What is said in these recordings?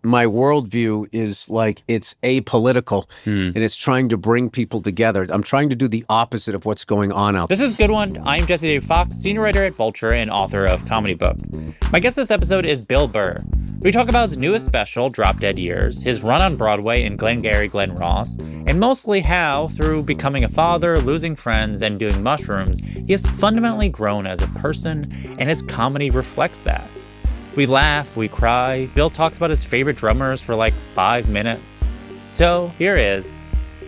my worldview is like it's apolitical and it's trying to bring people together. I'm trying to do the opposite of what's going on out there. This is Good One. I'm Jesse Dave Fox, senior writer at Vulture and author of Comedy Book. My guest this episode is Bill Burr. We talk about his newest special, Drop Dead Years, his run on Broadway in Glengarry Glen Ross, and mostly how, through becoming a father, losing friends, and doing mushrooms, he has fundamentally grown as a person, and his comedy reflects that. We laugh, we cry. Bill talks about his favorite drummers for like 5 minutes. So here is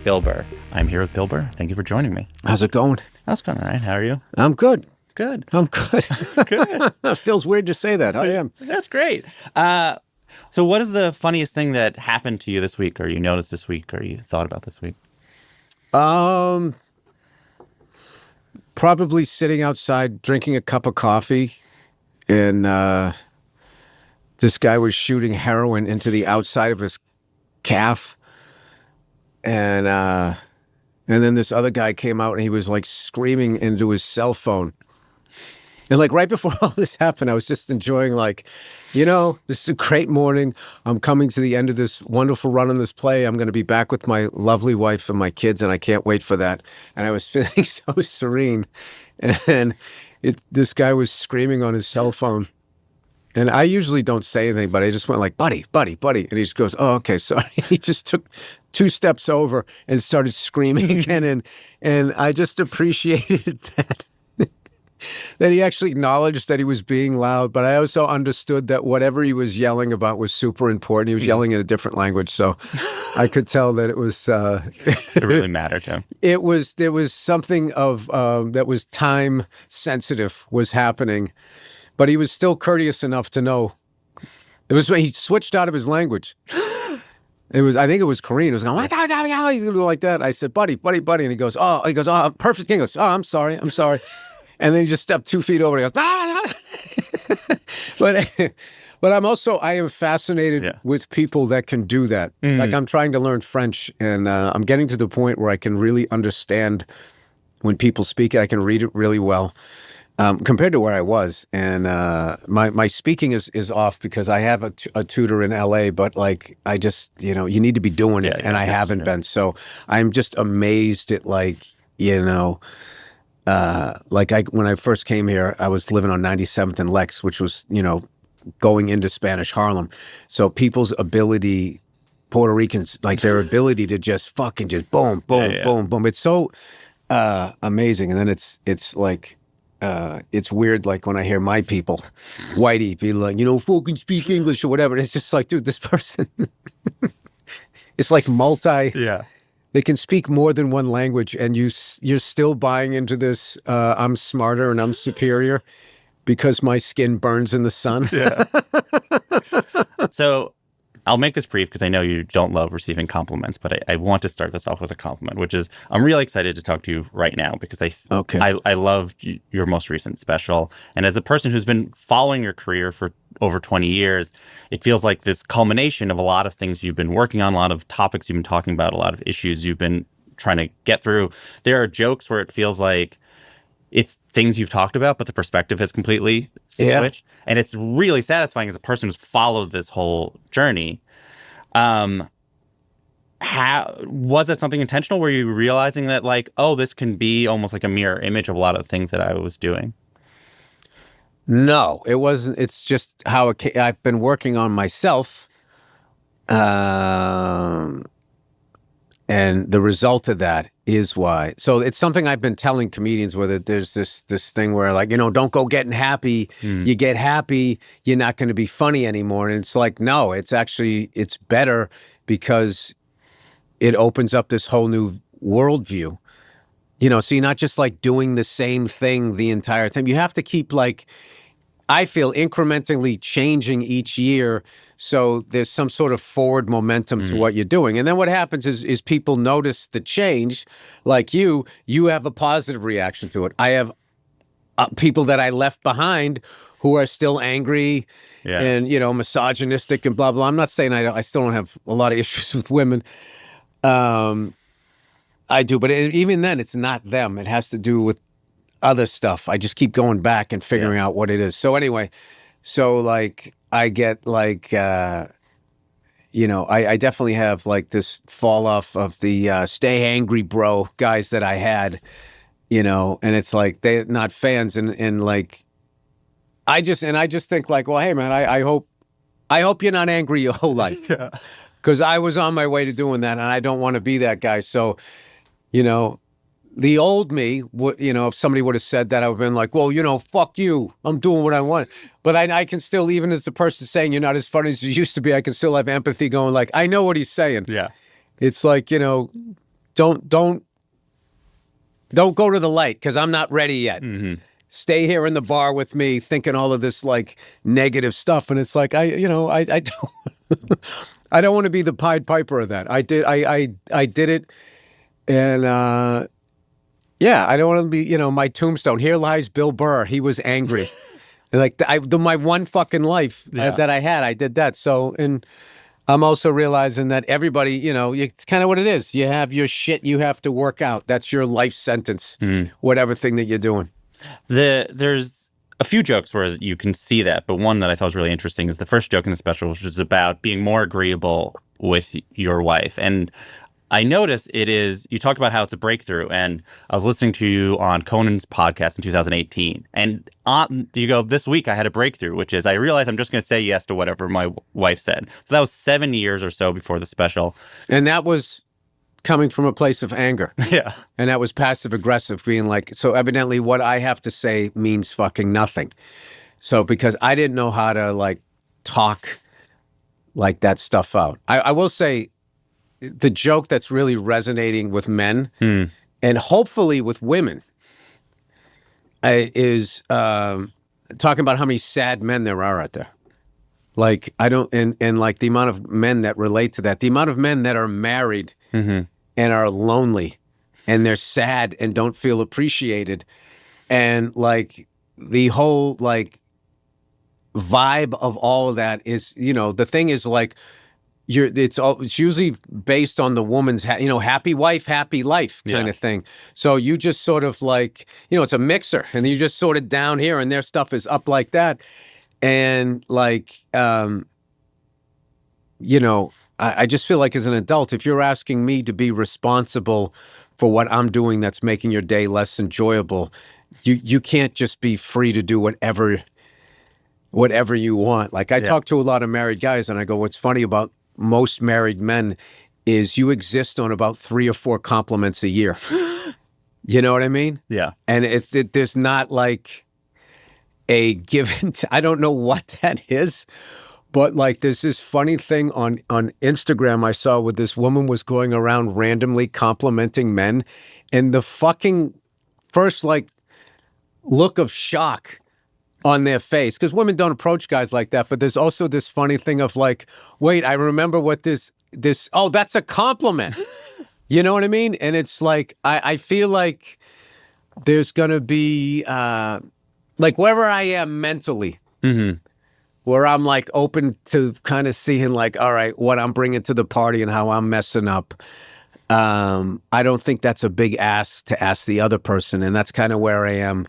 Bill Burr. I'm here with Bill Burr. Thank you for joining me. How's it going? That's going all right. How are you? I'm good. Good. I'm good. Good. It feels weird to say that. I am. That's great. So what is the funniest thing that happened to you this week, or you noticed this week, or you thought about this week? Probably sitting outside drinking a cup of coffee, and this guy was shooting heroin into the outside of his calf, and then this other guy came out and he was like screaming into his cell phone. And like right before all this happened, I was just enjoying like, this is a great morning. I'm coming to the end of this wonderful run on this play. I'm going to be back with my lovely wife and my kids, and I can't wait for that. And I was feeling so serene. And this guy was screaming on his cell phone. And I usually don't say anything, but I just went like, buddy. And he just goes, oh, okay, sorry. He just took 2 steps over and started screaming again. And I just appreciated that he actually acknowledged that he was being loud. But I also understood that whatever he was yelling about was super important. He was yelling in a different language. So I could tell that it was... It really mattered to him. There was something of that was time sensitive was happening. But he was still courteous enough to know. It was when he switched out of his language. I think it was Korean. It was going, he's going to do like that. I said, buddy. And he goes, perfect English. Oh, I'm sorry. And then he just stepped 2 feet over and he goes, But I am fascinated with people that can do that. Like I'm trying to learn French, and I'm getting to the point where I can really understand when people speak it. I can read it really well. Compared to where I was, and my speaking is off because I have a tutor in LA, but like I just you need to be doing it, and I haven't been. So I'm just amazed at when I first came here, I was living on 97th and Lex, which was going into Spanish Harlem. So people's ability, Puerto Ricans, like their ability to just fucking just boom, boom. It's so amazing, and then it's like. It's weird, like when I hear my people, whitey, be like, fucking speak English or whatever. It's just like, dude, this person, it's like they can speak more than one language, and you're still buying into this, I'm smarter and I'm superior because my skin burns in the sun. Yeah. So I'll make this brief because I know you don't love receiving compliments, but I want to start this off with a compliment, which is I'm really excited to talk to you right now because I loved your most recent special. And as a person who's been following your career for over 20 years, it feels like this culmination of a lot of things you've been working on, a lot of topics you've been talking about, a lot of issues you've been trying to get through. There are jokes where it feels like it's things you've talked about, but the perspective has completely switched. And it's really satisfying as a person who's followed this whole journey. How was that something intentional? Were you realizing that like, oh, this can be almost like a mirror image of a lot of things that I was doing? No, it wasn't. It's just how I've been working on myself. And the result of that is why. So it's something I've been telling comedians, where there's this thing where like, don't go getting happy. You get happy, you're not going to be funny anymore. And it's like, no, it's better because it opens up this whole new worldview. So you're not just like doing the same thing the entire time. You have to keep like, I feel, incrementally changing each year. So there's some sort of forward momentum to what you're doing. And then what happens is people notice the change. Like you have a positive reaction to it. I have people that I left behind who are still angry and, misogynistic and blah, blah. I'm not saying I still don't have a lot of issues with women. I do, but even then it's not them. It has to do with other stuff. I just keep going back and figuring out what it is. So anyway, like I get like, I definitely have like this fall off of the stay angry bro guys that I had, and it's like they're not fans, and like I just think like, well, hey man, I hope you're not angry your whole life. Yeah. Because I was on my way to doing that, and I don't want to be that guy. So, the old me, if somebody would have said that, I would have been like, well, fuck you. I'm doing what I want. But I can still, even as the person saying you're not as funny as you used to be, I can still have empathy going like, I know what he's saying. Yeah. It's like, don't go to the light because I'm not ready yet. Mm-hmm. Stay here in the bar with me thinking all of this like negative stuff. And it's like, I don't, I don't want to be the Pied Piper of that. I did it. And, I don't want to be, my tombstone. Here lies Bill Burr. He was angry. Like my one fucking life that I had, I did that. So, and I'm also realizing that everybody, it's kind of what it is. You have your shit you have to work out. That's your life sentence, whatever thing that you're doing. There's a few jokes where you can see that, but one that I thought was really interesting is the first joke in the special, which is about being more agreeable with your wife. And I noticed you talk about how it's a breakthrough, and I was listening to you on Conan's podcast in 2018, and you go, this week I had a breakthrough, which is I realized I'm just going to say yes to whatever my wife said. So that was 7 years or so before the special. And that was coming from a place of anger. Yeah. And that was passive aggressive, being like, so evidently what I have to say means fucking nothing. So because I didn't know how to like talk like that stuff out. I will say the joke that's really resonating with men and hopefully with women is talking about how many sad men there are out there. Like, I don't, and like the amount of men that relate to that, the amount of men that are married and are lonely and they're sad and don't feel appreciated. And like the whole like vibe of all of that is, the thing is like, it's usually based on the woman's, happy wife, happy life kind of thing. So you just sort of like, it's a mixer and you just sort of down here and their stuff is up like that. And like, I just feel like as an adult, if you're asking me to be responsible for what I'm doing that's making your day less enjoyable, you can't just be free to do whatever you want. Like I talk to a lot of married guys and I go, what's funny about most married men is you exist on about 3 or 4 compliments a year. You know what I mean? Yeah. And there's not like a given, I don't know what that is, but like there's this funny thing on Instagram I saw where this woman was going around randomly complimenting men, and the fucking first like look of shock on their face, because women don't approach guys like that, but there's also this funny thing of like, wait, I remember what this, oh, that's a compliment. You know what I mean? And it's like, I feel like there's going to be, like wherever I am mentally, where I'm like open to kind of seeing like, all right, what I'm bringing to the party and how I'm messing up. I don't think that's a big ask to ask the other person. And that's kind of where I am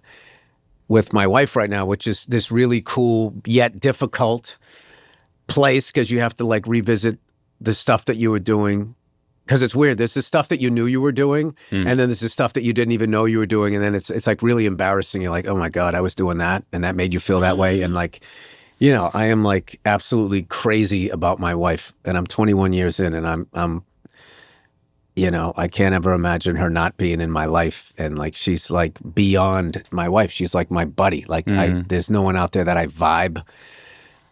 with my wife right now, which is this really cool yet difficult place because you have to like revisit the stuff that you were doing. Because it's weird. There's this stuff that you knew you were doing, and then there's this stuff that you didn't even know you were doing, and then it's like really embarrassing. You're like, oh my God, I was doing that, and that made you feel that way. And like, I am like absolutely crazy about my wife, and I'm 21 years in, and I'm I can't ever imagine her not being in my life. And like, she's like beyond my wife. She's like my buddy. Like there's no one out there that I vibe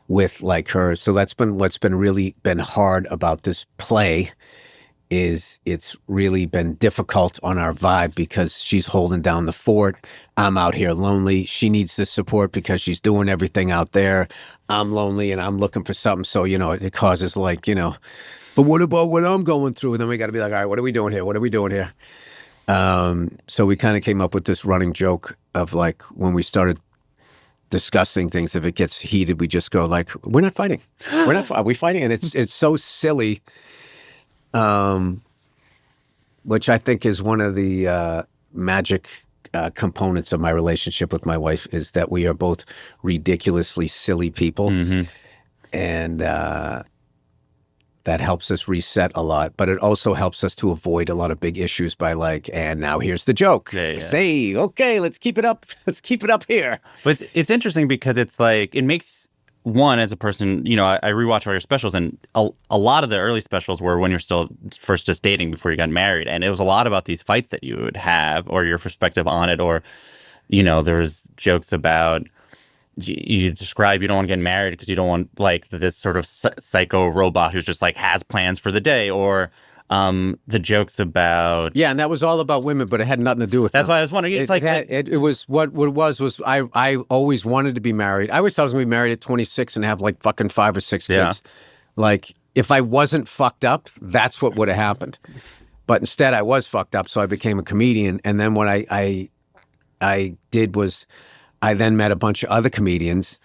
with like her. So that's been what's been really been hard about this play is it's really been difficult on our vibe because she's holding down the fort. I'm out here lonely. She needs the support because she's doing everything out there. I'm lonely and I'm looking for something. So, it causes like, but what about what I'm going through? And then we got to be like, all right, what are we doing here? What are we doing here? So we kind of came up with this running joke of like, when we started discussing things, if it gets heated, we just go like, we're not fighting. Are we fighting? And it's so silly. Which I think is one of the magic components of my relationship with my wife is that we are both ridiculously silly people. And that helps us reset a lot, but it also helps us to avoid a lot of big issues by like, and now here's the joke. Hey, okay, let's keep it up. Let's keep it up here. But it's interesting because it's like, it makes one, as a person, you know, I rewatch all your specials, and a lot of the early specials were when you're still first just dating before you got married. And it was a lot about these fights that you would have, or your perspective on it, or, you know, there's jokes about, you describe you don't want to get married because you don't want like this sort of psycho robot who's just like has plans for the day, or the jokes about and that was all about women, but it had nothing to do with that's them. why I was wondering. It's it was what it was I always wanted to be married. I always thought I was going to be married at 26 and have like fucking 5 or 6 kids. Like if I wasn't fucked up, that's what would have happened. But instead, I was fucked up, so I became a comedian. And then what I did was, I then met a bunch of other comedians,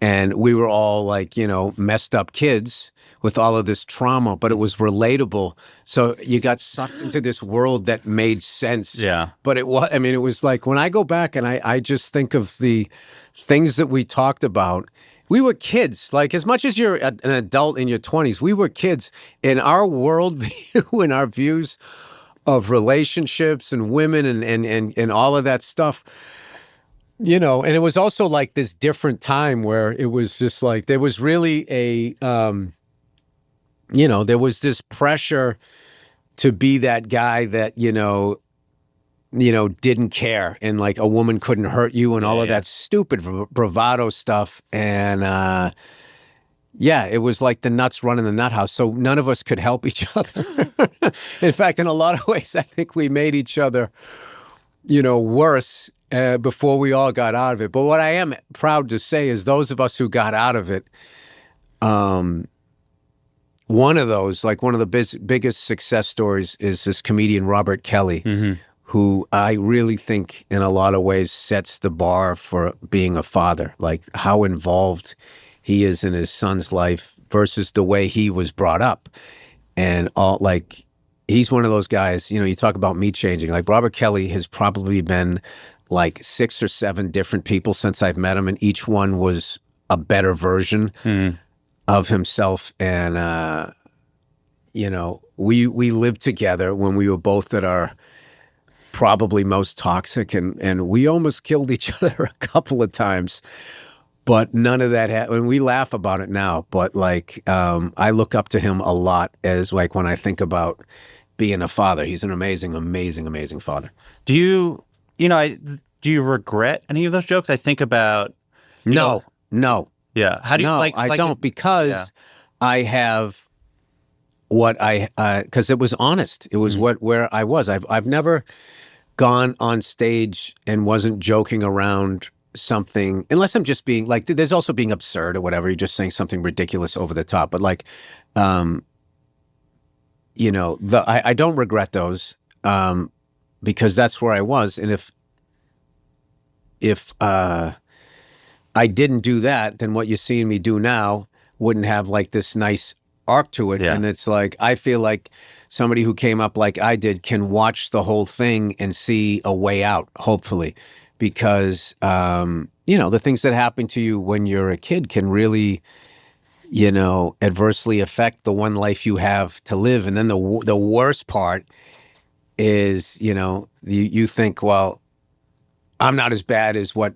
and we were all like, you know, messed up kids with all of this trauma, but it was relatable. So you got sucked into this world that made sense. Yeah. But it was, I mean, it was like when I go back and I just think of the things that we talked about, we were kids. Like as much as you're an adult in your 20s, we were kids. In our worldview and our views of relationships and women and all of that stuff, you know, and it was also like this different time where it was just like, there was really a, you know, there was this pressure to be that guy that, you know, didn't care, and like a woman couldn't hurt you and all of that stupid bravado stuff. And, it was like the nuts running the nut house. So none of us could help each other. In fact, in a lot of ways, I think we made each other, you know, worse before we all got out of it. But what I am proud to say is those of us who got out of it, one of those, like one of the biggest success stories is this comedian, Robert Kelly, who I really think in a lot of ways sets the bar for being a father, like how involved he is in his son's life versus the way he was brought up. And all like, he's one of those guys, you know, you talk about me changing, like Robert Kelly has probably been like 6 or 7 different people since I've met him, and each one was a better version of himself. And, you know, we lived together when we were both at our probably most toxic, and we almost killed each other a couple of times, but none of that happened. We laugh about it now, but like, I look up to him a lot as like when I think about being a father. He's an amazing, amazing, amazing father. Do you regret any of those jokes? I think about, no. Yeah. How do you I don't, because I have what because it was honest. It was where I was. I've never gone on stage and wasn't joking around something, unless I'm just being like, there's also being absurd or whatever. You're just saying something ridiculous over the top. But like, you know, I don't regret those because that's where I was. And if I didn't do that, then what you're seeing me do now wouldn't have like this nice arc to it. And it's like, I feel like somebody who came up like I did can watch the whole thing and see a way out, hopefully, because, you know, the things that happen to you when you're a kid can really, you know, adversely affect the one life you have to live. And then the worst part is, you know, you think, well, I'm not as bad as what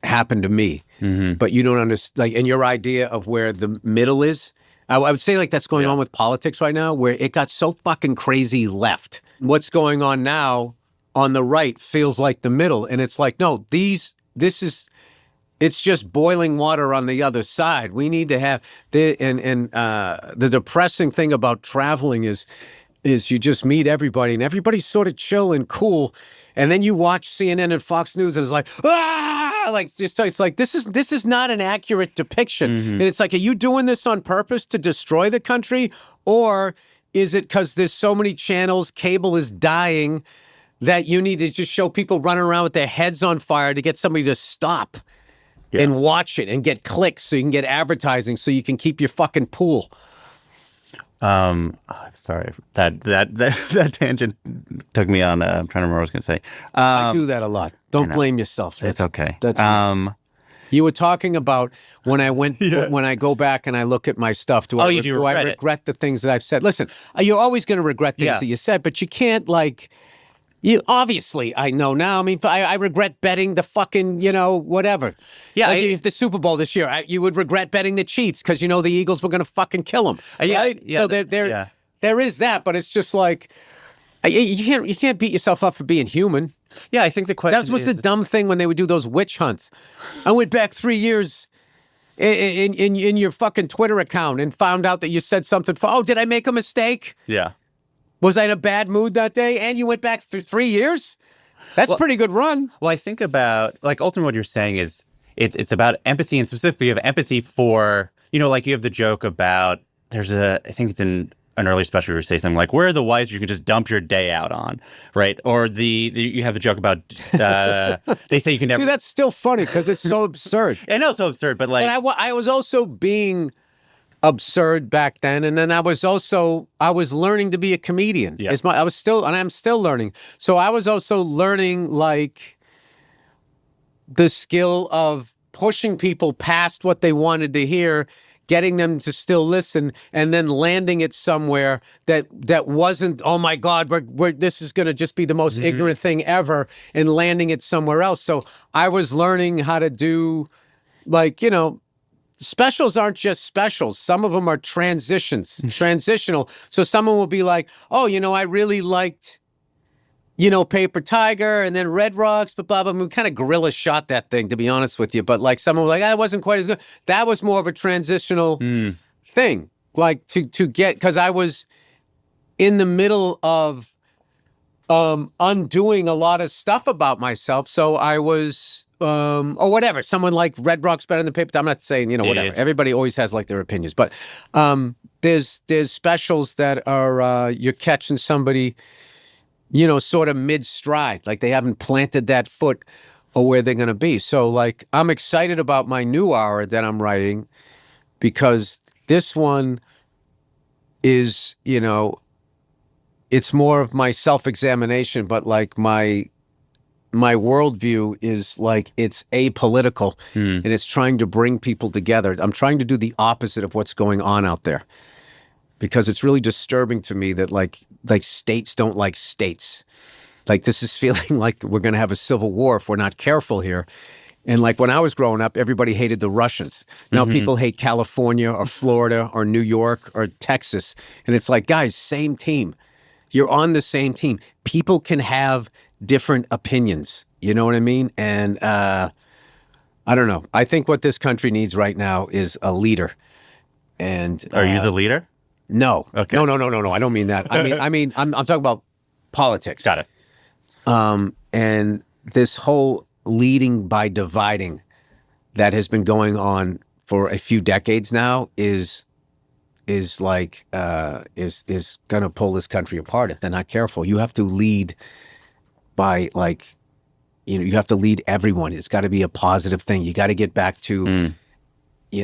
happened to me, but you don't understand, like, and your idea of where the middle is, I would say like that's going on with politics right now, where it got so fucking crazy left. What's going on now on the right feels like the middle. And it's like, no, it's just boiling water on the other side. We need to have the depressing thing about traveling is you just meet everybody and everybody's sort of chill and cool. And then you watch CNN and Fox News and it's like, like just it's like this is not an accurate depiction. And it's like, are you doing this on purpose to destroy the country, or is it because there's so many channels, cable is dying, that you need to just show people running around with their heads on fire to get somebody to stop and watch it and get clicks so you can get advertising so you can keep your fucking pool? I'm sorry, that tangent took me on. I'm trying to remember what I was going to say. I do that a lot. Don't blame yourself. It's okay. That's You were talking about when I went, when I go back and I look at my stuff, do I regret the things that I've said? Listen, you're always going to regret things that you said, but you can't you obviously, I know now. I mean, I regret betting the fucking, whatever. Yeah. If the Super Bowl this year, you would regret betting the Chiefs because the Eagles were going to fucking kill them. Right? Yeah. So there is that, but it's just you can't beat yourself up for being human. Yeah, I think the question that was the dumb thing when they would do those witch hunts. I went back 3 years in your fucking Twitter account and found out that you said something. Did I make a mistake? Yeah. Was I in a bad mood that day? And you went back 3 years? That's a pretty good run. Well, I think about, ultimately what you're saying is it's about empathy, and specifically you have empathy for, you have the joke about, I think it's in an earlier special where you say something like, where are the wives you can just dump your day out on, right? Or you have the joke about, they say you can never... See, that's still funny because it's so absurd. I know it's so absurd, but But I was also being absurd back then, and then I was learning to be a comedian. Yeah. I'm still learning. So I was also learning the skill of pushing people past what they wanted to hear, getting them to still listen, and then landing it somewhere that wasn't, oh my God, this is going to just be the most ignorant thing ever, and landing it somewhere else. So I was learning how to do, specials aren't just specials. Some of them are transitional. So someone will be like, oh, I really liked, Paper Tiger and then Red Rocks, but blah, blah, blah. We kind of guerrilla shot that thing, to be honest with you. But someone was like, it wasn't quite as good. That was more of a transitional thing. To get, because I was in the middle of undoing a lot of stuff about myself. So I was, or whatever. Someone like Red Rocks better than Paper. I'm not saying, whatever. Yeah. Everybody always has their opinions. But there's specials that are, you're catching somebody, sort of mid-stride, they haven't planted that foot or where they're going to be. So, I'm excited about my new hour that I'm writing because this one is, it's more of my self-examination, but my worldview is it's apolitical and it's trying to bring people together. I'm trying to do the opposite of what's going on out there. Because it's really disturbing to me that states don't like states. This is feeling like we're going to have a civil war if we're not careful here. And when I was growing up, everybody hated the Russians. Now people hate California or Florida or New York or Texas. And it's guys, same team. You're on the same team. People can have different opinions. You know what I mean? And I don't know. I think what this country needs right now is a leader. And are you the leader? No. Okay. No. I don't mean that. I'm talking about politics. Got it. And this whole leading by dividing that has been going on for a few decades now is going to pull this country apart if they're not careful. You have to lead by you have to lead everyone. It's got to be a positive thing. You got to get back to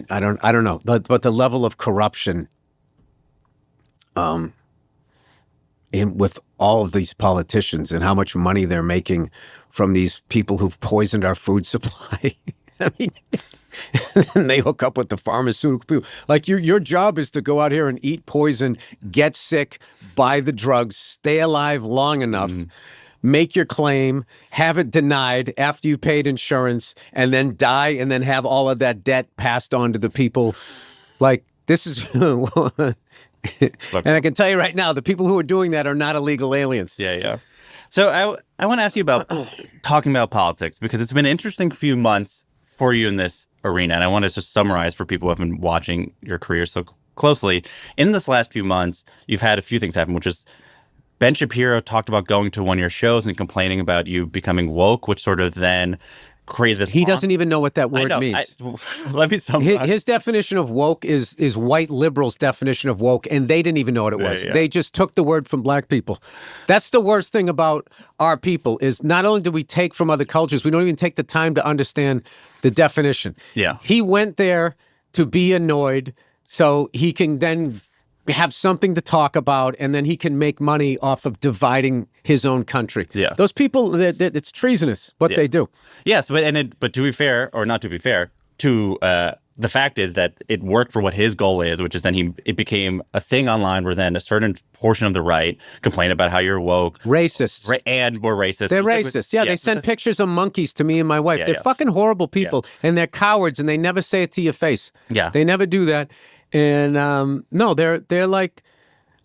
I don't know, but the level of corruption with all of these politicians and how much money they're making from these people who've poisoned our food supply. I mean, and they hook up with the pharmaceutical people. Your job is to go out here and eat poison, get sick, buy the drugs, stay alive long enough, make your claim, have it denied after you paid insurance, and then die, and then have all of that debt passed on to the people. This is... And I can tell you right now, the people who are doing that are not illegal aliens. Yeah. So I want to ask you about talking about politics, because it's been an interesting few months for you in this arena. And I want to just summarize for people who have been watching your career so closely. In this last few months, you've had a few things happen, which is Ben Shapiro talked about going to one of your shows and complaining about you becoming woke, which sort of then created this... He doesn't even know what that word means. Let me summarize. His definition of woke is white liberals' definition of woke, and they didn't even know what it was. Yeah. They just took the word from black people. That's the worst thing about our people, is not only do we take from other cultures, we don't even take the time to understand the definition. Yeah. He went there to be annoyed so he can then have something to talk about, and then he can make money off of dividing his own country. Yeah. Those people, it's treasonous what they do. Yes, but to be fair, or not to be fair, the fact is that it worked for what his goal is, which is then it became a thing online where then a certain portion of the right complained about how you're woke. Racist. And more racist. They're racist. Yeah, they send pictures of monkeys to me and my wife. They're fucking horrible people, and they're cowards, and they never say it to your face. Yeah. They never do that. And no, they're like,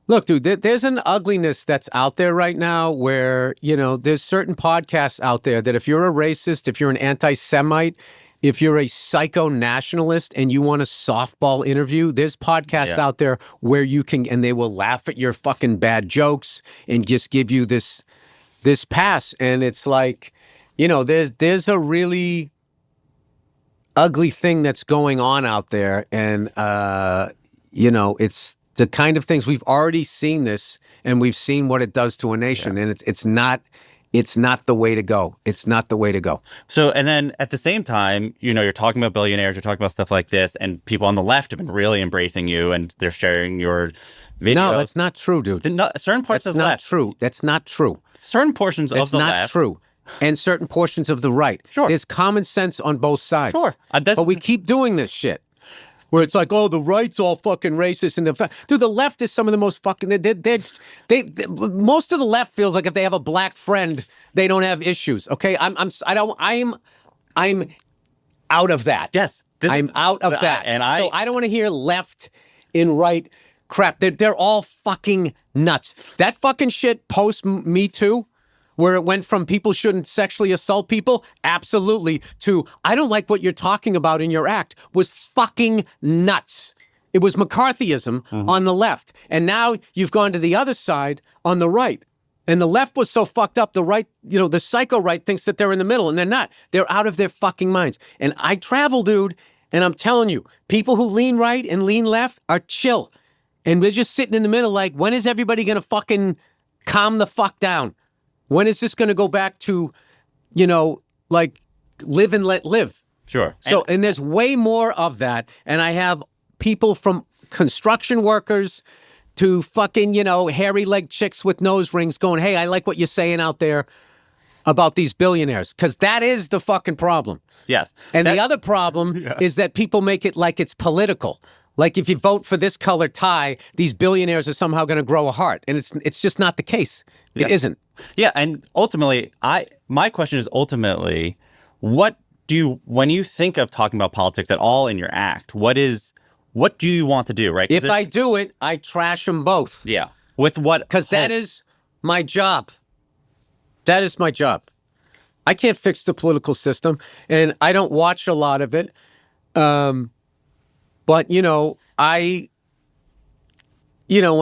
look, dude, there's an ugliness that's out there right now where, there's certain podcasts out there that if you're a racist, if you're an anti-Semite, if you're a psycho-nationalist and you want a softball interview, there's podcasts out there where you can, and they will laugh at your fucking bad jokes and just give you this pass. And it's like, there's a really ugly thing that's going on out there. And, it's the kind of things we've already seen this, and we've seen what it does to a nation. And it's not the way to go. It's not the way to go. So, and then at the same time, you're talking about billionaires, you're talking about stuff like this, and people on the left have been really embracing you, and they're sharing your videos. No, that's not true, dude. Certain parts of the left. That's not true. That's not true. Certain portions of the left. That's not true. And certain portions of the right. Sure. There's common sense on both sides. Sure. But we keep doing this shit. Where it's like, oh, the right's all fucking racist, and dude, the left is some of the most fucking. Most of the left feels like if they have a black friend, they don't have issues. Okay, I'm out of that. Yes, I'm out of that, so I don't want to hear left and right crap. They're all fucking nuts. That fucking shit post Me Too, where it went from people shouldn't sexually assault people, absolutely, to I don't like what you're talking about in your act, was fucking nuts. It was McCarthyism on the left. And now you've gone to the other side on the right. And the left was so fucked up, the right, the psycho right thinks that they're in the middle, and they're not. They're out of their fucking minds. And I travel, dude, and I'm telling you, people who lean right and lean left are chill. And we're just sitting in the middle like, when is everybody going to fucking calm the fuck down? When is this going to go back to, like live and let live? Sure. So, and there's way more of that. And I have people from construction workers to fucking, hairy leg chicks with nose rings going, hey, I like what you're saying out there about these billionaires. Because that is the fucking problem. Yes. And the other problem is that people make it like it's political. Like if you vote for this color tie, these billionaires are somehow going to grow a heart. And it's just not the case. It isn't. Yeah, and ultimately, my question is ultimately, when you think of talking about politics at all in your act, what do you want to do, right? If I do it, I trash them both. Yeah. With what? Because that is my job. That is my job. I can't fix the political system, and I don't watch a lot of it. But, when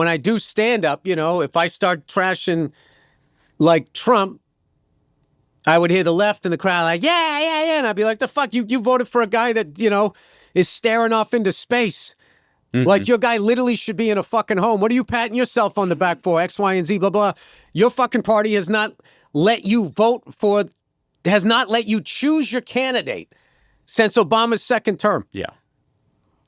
I do stand up, if I start trashing like Trump, I would hear the left in the crowd like, yeah. And I'd be like, the fuck, you voted for a guy that, is staring off into space. Mm-hmm. Like your guy literally should be in a fucking home. What are you patting yourself on the back for? X, Y, and Z, blah, blah. Your fucking party has not let you has not let you choose your candidate since Obama's second term. Yeah.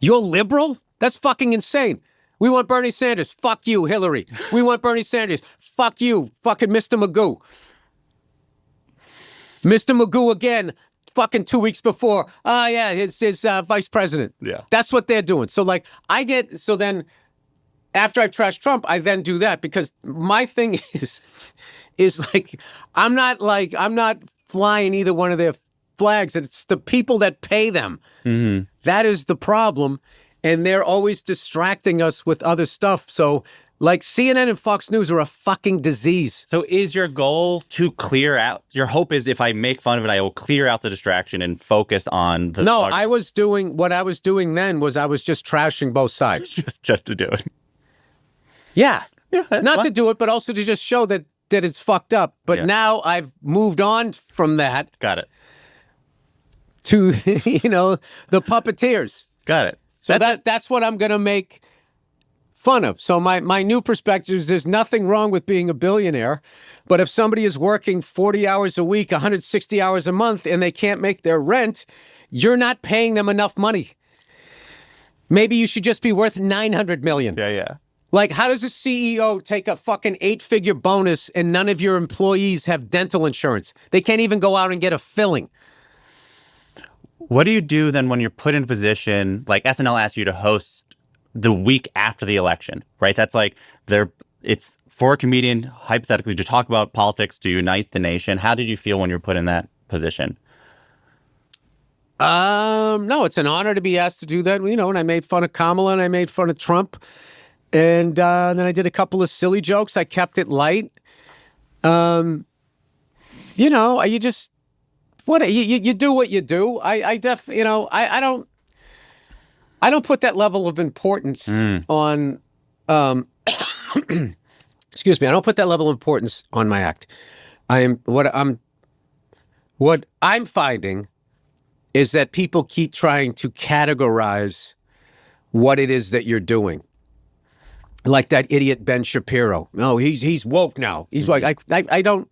You're liberal? That's fucking insane. We want Bernie Sanders. Fuck you, Hillary. We want Bernie Sanders. Fuck you, fucking Mr. Magoo. Mr. Magoo again, fucking 2 weeks before. Oh, yeah, his vice president. Yeah. That's what they're doing. So, so then after I've trashed Trump, I then do that because my thing is like, I'm not flying either one of their flags. It's the people that pay them. Mm-hmm. That is the problem. And they're always distracting us with other stuff. So, like, CNN and Fox News are a fucking disease. So is your goal to clear out? Your hope is if I make fun of it, I will clear out the distraction and focus on the... No, what I was doing then was I was just trashing both sides. just to do it. Yeah. Not fine. to do it, but also to just show that it's fucked up. But now I've moved on from that. Got it. To, the puppeteers. Got it. So that's what I'm going to make fun of. So my new perspective is there's nothing wrong with being a billionaire, but if somebody is working 40 hours a week, 160 hours a month, and they can't make their rent, you're not paying them enough money. Maybe you should just be worth $900 million. Yeah. Like, how does a CEO take a fucking 8-figure bonus and none of your employees have dental insurance? They can't even go out and get a filling. What do you do then when you're put in a position, like SNL asks you to host the week after the election, right? That's like, it's for a comedian, hypothetically, to talk about politics, to unite the nation. How did you feel when you were put in that position? No, it's an honor to be asked to do that. You know, and I made fun of Kamala and I made fun of Trump. And then I did a couple of silly jokes. I kept it light. You know, you just, you do what you do. I don't put that level of importance on, excuse me, I don't put that level of importance on my act. What I'm finding is that people keep trying to categorize what it is that you're doing. Like that idiot Ben Shapiro. No, he's woke now. He's like, I don't,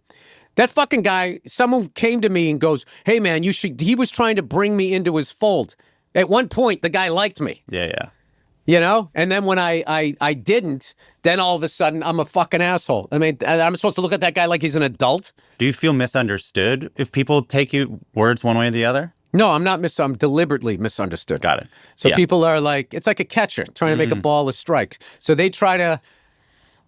that fucking guy, someone came to me and goes, hey man, he was trying to bring me into his fold. At one point, the guy liked me. Yeah. You know? And then when I didn't, then all of a sudden I'm a fucking asshole. I mean, I'm supposed to look at that guy like he's an adult? Do you feel misunderstood if people take you words one way or the other? No, I'm I'm deliberately misunderstood. Got it. So people are like, it's like a catcher trying to make a ball a strike. So they try to,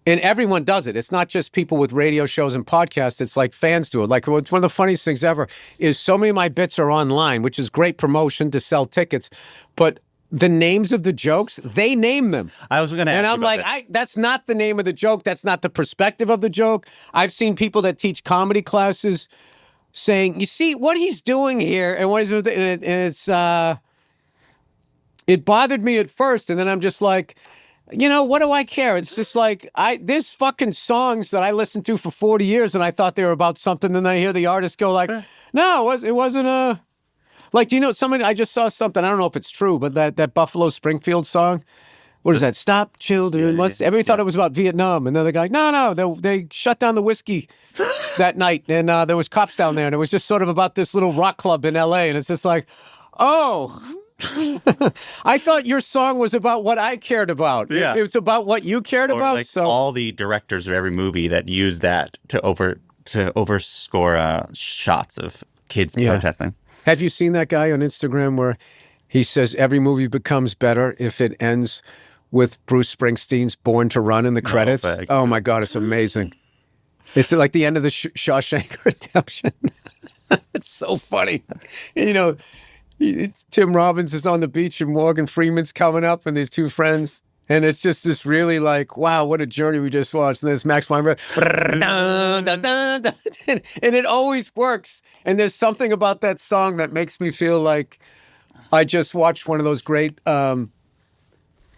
and everyone does it. It's not just people with radio shows and podcasts. It's like fans do it. Like one of the funniest things ever is so many of my bits are online, which is great promotion to sell tickets. But the names of the jokes, they name them. I was going to ask and I'm like, that's not the name of the joke. That's not the perspective of the joke. I've seen people that teach comedy classes saying, you see what he's doing here and what he's doing, and it's it bothered me at first, and then I'm just like, you know, what do I care? It's just like there's fucking songs that I listened to for 40 years and I thought they were about something, and then I hear the artist go like, no, it wasn't a, like, do you know somebody, I just saw something, I don't know if it's true, but that Buffalo Springfield song, what is that? Stop children. Everybody thought it was about Vietnam. And then the guy, no, they shut down the whiskey that night. And there was cops down there. And it was just sort of about this little rock club in L.A. And it's just like, oh, I thought your song was about what I cared about. Yeah. It was about what you cared about. Like so all the directors of every movie that use that to overscore shots of kids protesting. Have you seen that guy on Instagram where he says every movie becomes better if it ends with Bruce Springsteen's Born to Run in the credits? Oh my God, it's amazing. It's like the end of the Shawshank Redemption. It's so funny. And, you know, Tim Robbins is on the beach and Morgan Freeman's coming up and these two friends. And it's just this really like, wow, what a journey we just watched. And there's Max Weinberg. And it always works. And there's something about that song that makes me feel like I just watched one of those great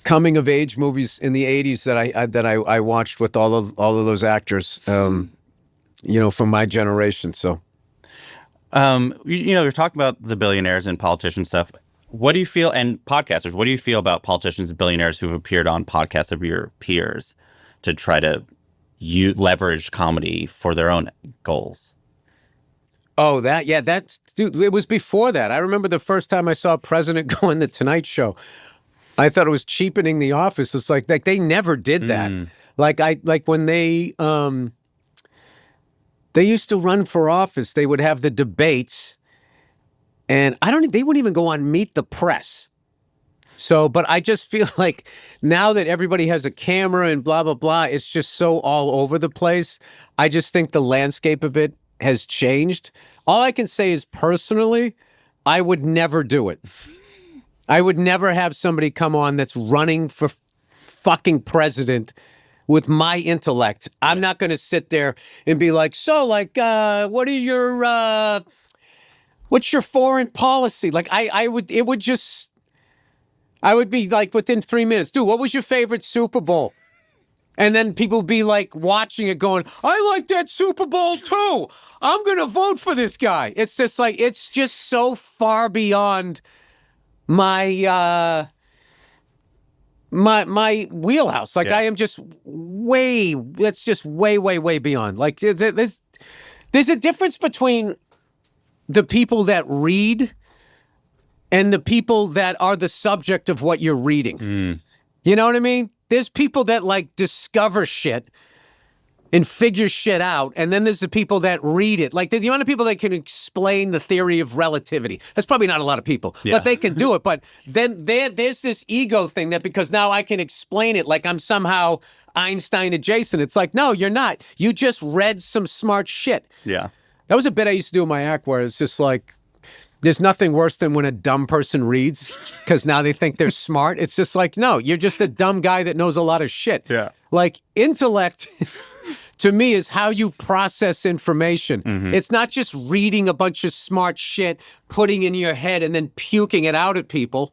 coming of age movies in the 80s that I watched with all of those actors, you know, from my generation. So, you're talking about the billionaires and politicians stuff. What do you feel, and podcasters, what do you feel about politicians and billionaires who've appeared on podcasts of your peers to try to leverage comedy for their own goals? Oh, dude, it was before that. I remember the first time I saw a president go on the Tonight Show. I thought it was cheapening The Office. It's like they never did that. Like when they used to run for office, they would have the debates, and they wouldn't even go on Meet the Press. So, but I just feel like now that everybody has a camera and blah, blah, blah, it's just so all over the place. I just think the landscape of it has changed. All I can say is personally, I would never do it. I would never have somebody come on that's running for fucking president with my intellect. I'm not going to sit there and be like, so like, what's your foreign policy? Like I would be like within 3 minutes, dude, what was your favorite Super Bowl? And then people be like watching it going, I like that Super Bowl too. I'm going to vote for this guy. It's just like, it's just so far beyond my my wheelhouse. Like I am just that's just way beyond. Like there's a difference between the people that read and the people that are the subject of what you're reading. You know what I mean? There's people that like discover shit and figure shit out. And then there's the people that read it. Like the amount of people that can explain the theory of relativity. That's probably not a lot of people, but they can do it. But then there's this ego thing that because now I can explain it like I'm somehow Einstein adjacent. It's like, no, you're not. You just read some smart shit. Yeah. That was a bit I used to do in my act where it's just like, there's nothing worse than when a dumb person reads because now they think they're smart. It's just like, no, you're just a dumb guy that knows a lot of shit. Yeah. Like intellect to me is how you process information. It's not just reading a bunch of smart shit, putting in your head and then puking it out at people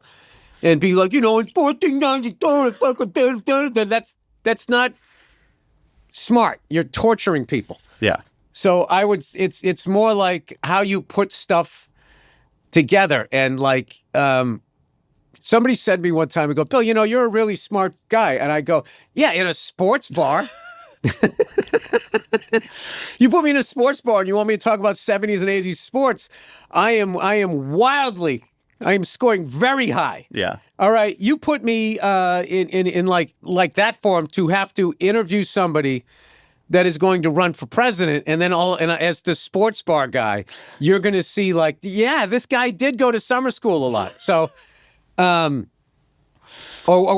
and be like, in 1492, that's not smart. You're torturing people. Yeah. So it's more like how you put stuff together. And like, somebody said to me one time, I go, Bill, you're a really smart guy. And I go, yeah, in a sports bar. You put me in a sports bar and you want me to talk about 70s and 80s sports. I am scoring very high. Yeah. All right. You put me in like that form to have to interview somebody that is going to run for president, and then as the sports bar guy, you're going to see like, yeah, this guy did go to summer school a lot. So, or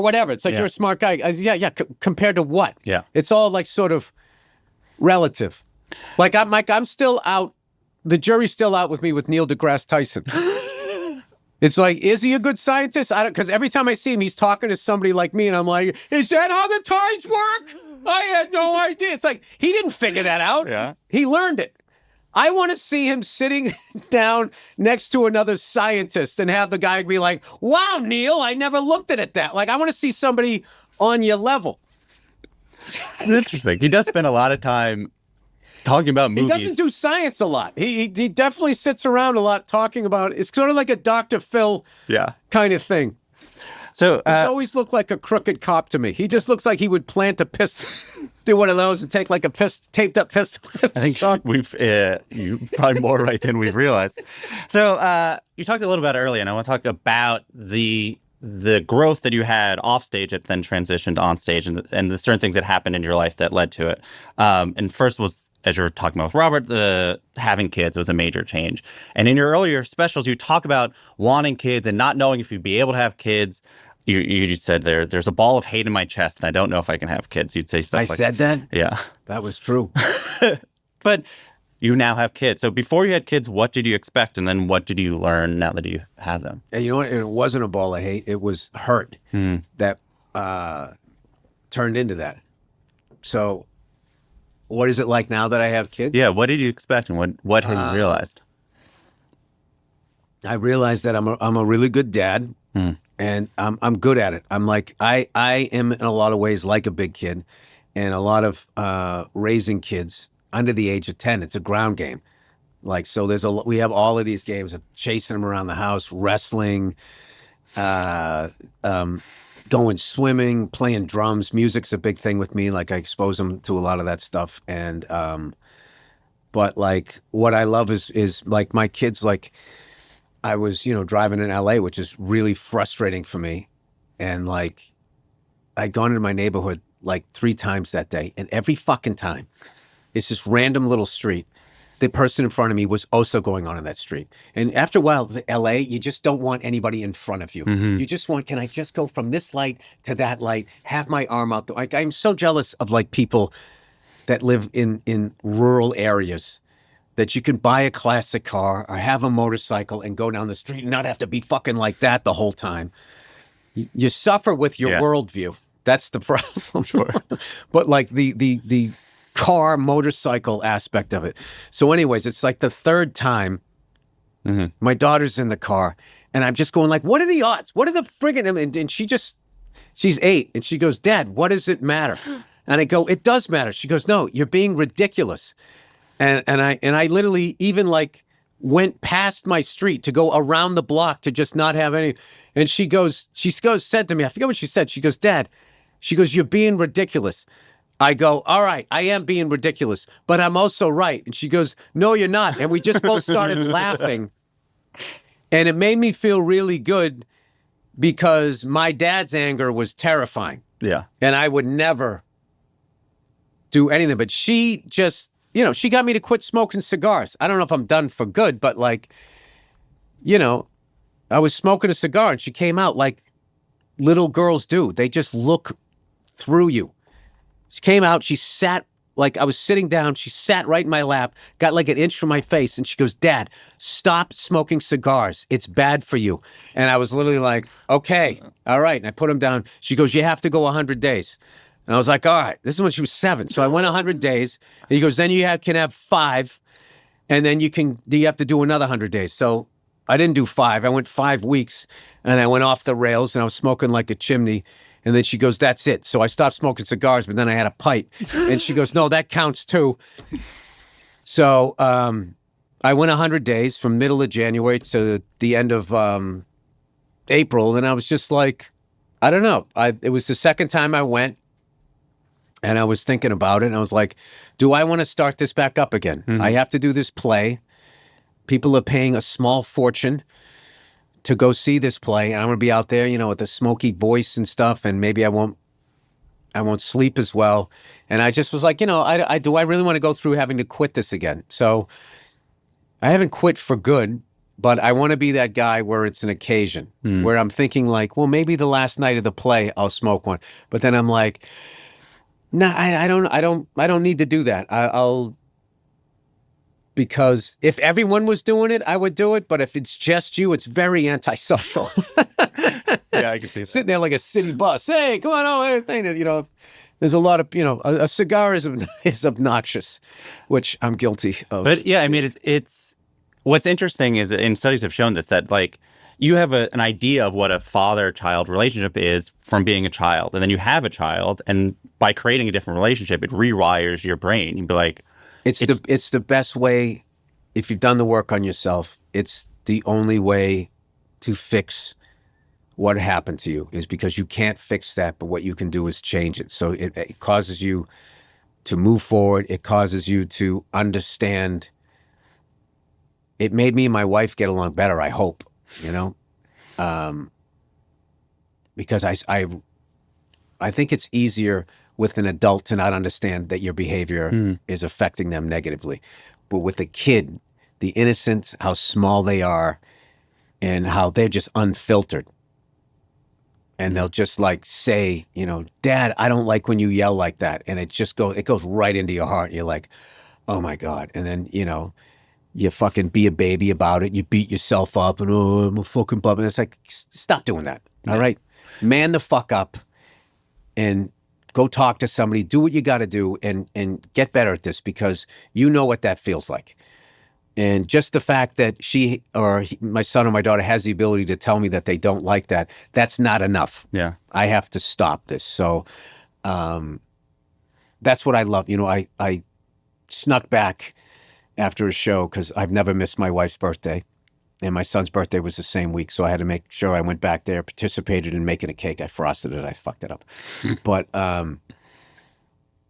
whatever. It's like you're a smart guy. Compared to what? Yeah. It's all like sort of relative. Like I'm still out. The jury's still out with me with Neil deGrasse Tyson. It's like, is he a good scientist? Because every time I see him, he's talking to somebody like me, and I'm like, is that how the tides work? I had no idea. It's like, he didn't figure that out. Yeah. He learned it. I want to see him sitting down next to another scientist and have the guy be like, wow, Neil, I never looked at it that. Like, I want to see somebody on your level. It's interesting. He does spend a lot of time talking about movies. He doesn't do science a lot. He definitely sits around a lot talking about, it's sort of like a Dr. Phil kind of thing. So he's always looked like a crooked cop to me. He just looks like he would plant a pistol, do one of those and take like a taped up pistol. I think you're probably more right than we've realized. So you talked a little about it earlier, and I want to talk about the growth that you had off stage that then transitioned on stage, and the certain things that happened in your life that led to it. And first was, as you were talking about with Robert, the having kids was a major change. And in your earlier specials, you talk about wanting kids and not knowing if you'd be able to have kids. You said there's a ball of hate in my chest, and I don't know if I can have kids. You'd say stuff like that. I said that? Yeah. That was true. But you now have kids. So before you had kids, what did you expect? And then what did you learn now that you have them? And you know what? It wasn't a ball of hate. It was hurt that turned into that. So what is it like now that I have kids? Yeah. What did you expect, and what have you realized? I realized that I'm a really good dad. And I'm good at it. I'm like, I am in a lot of ways like a big kid, and a lot of raising kids under the age of 10. It's a ground game. Like, so we have all of these games of chasing them around the house, wrestling, going swimming, playing drums. Music's a big thing with me. Like, I expose them to a lot of that stuff. And, but like, what I love is like my kids, like, I was, driving in LA, which is really frustrating for me. And like, I'd gone into my neighborhood like 3 times that day. And every fucking time, it's this random little street. The person in front of me was also going on in that street. And after a while, LA, you just don't want anybody in front of you. You just want, can I just go from this light to that light, have my arm out? Like, I'm so jealous of like people that live in rural areas, that you can buy a classic car or have a motorcycle and go down the street and not have to be fucking like that the whole time. You suffer with your worldview. That's the problem. Sure. But like the car motorcycle aspect of it. So anyways, it's like the 3rd time my daughter's in the car and I'm just going like, what are the odds? What are the friggin', and she's 8 and she goes, Dad, what does it matter? And I go, it does matter. She goes, no, you're being ridiculous. And I literally even like went past my street to go around the block to just not have any. And she said to me, I forget what she said. She goes, Dad, she goes, you're being ridiculous. I go, all right, I am being ridiculous, but I'm also right. And she goes, no, you're not. And we just both started laughing. And it made me feel really good because my dad's anger was terrifying. Yeah. And I would never do anything. But she just, you know, she got me to quit smoking cigars. I don't know if I'm done for good, but like, you know, I was smoking a cigar and she came out like little girls do. They just look through you. She came out, she sat, like I was sitting down, she sat right in my lap, got like an inch from my face, and she goes, Dad, stop smoking cigars. It's bad for you. And I was literally like, okay, all right. And I put him down. She goes, you have to go 100 days. And I was like, all right. This is when she was 7. So I went 100 days. And he goes, then you can have 5, and then you have to do another 100 days. So I didn't do 5. I went 5 weeks, and I went off the rails, and I was smoking like a chimney. And then she goes, that's it. So I stopped smoking cigars, but then I had a pipe. And she goes, no, that counts too. So I went 100 days from middle of January to the end of April. And I was just like, I don't know. It was the second time I went, and I was thinking about it. And I was like, do I want to start this back up again? Mm-hmm. I have to do this play. People are paying a small fortune to go see this play, and I'm going to be out there, you know, with a smoky voice and stuff, and maybe I won't sleep as well. And I just was like, you know, do I really want to go through having to quit this again? So I haven't quit for good, but I want to be that guy where it's an occasion, where I'm thinking like, well, maybe the last night of the play I'll smoke one, but then I'm like, no, I don't need to do that. I'll. Because if everyone was doing it, I would do it. But if it's just you, it's very antisocial. Yeah, I can see that. Sitting there like a city bus. Hey, come on over, everything. You know, there's a lot of, you know, a cigar is obnoxious, which I'm guilty of. But yeah, I mean, it's what's interesting is, and studies have shown this, that like you have an idea of what a father-child relationship is from being a child. And then you have a child, and by creating a different relationship, it rewires your brain. You'd be like, It's the best way, if you've done the work on yourself, it's the only way to fix what happened to you, is because you can't fix that, but what you can do is change it. So it causes you to move forward. It causes you to understand. It made me and my wife get along better, I hope, you know? Because I think it's easier with an adult to not understand that your behavior is affecting them negatively. But with a kid, the innocence, how small they are, and how they're just unfiltered. And they'll just like say, you know, Dad, I don't like when you yell like that. And it goes right into your heart. And you're like, oh my God. And then, you know, you fucking be a baby about it. You beat yourself up and, oh, I'm a fucking blah. And it's like, stop doing that. Yeah. All right. Man the fuck up and go talk to somebody, do what you got to do, and get better at this, because you know what that feels like. And just the fact that my son or my daughter has the ability to tell me that they don't like that, that's not enough. Yeah. I have to stop this. So that's what I love. You know, I snuck back after a show because I've never missed my wife's birthday. And my son's birthday was the same week, so I had to make sure I went back there, participated in making a cake. I frosted it. I fucked it up. But,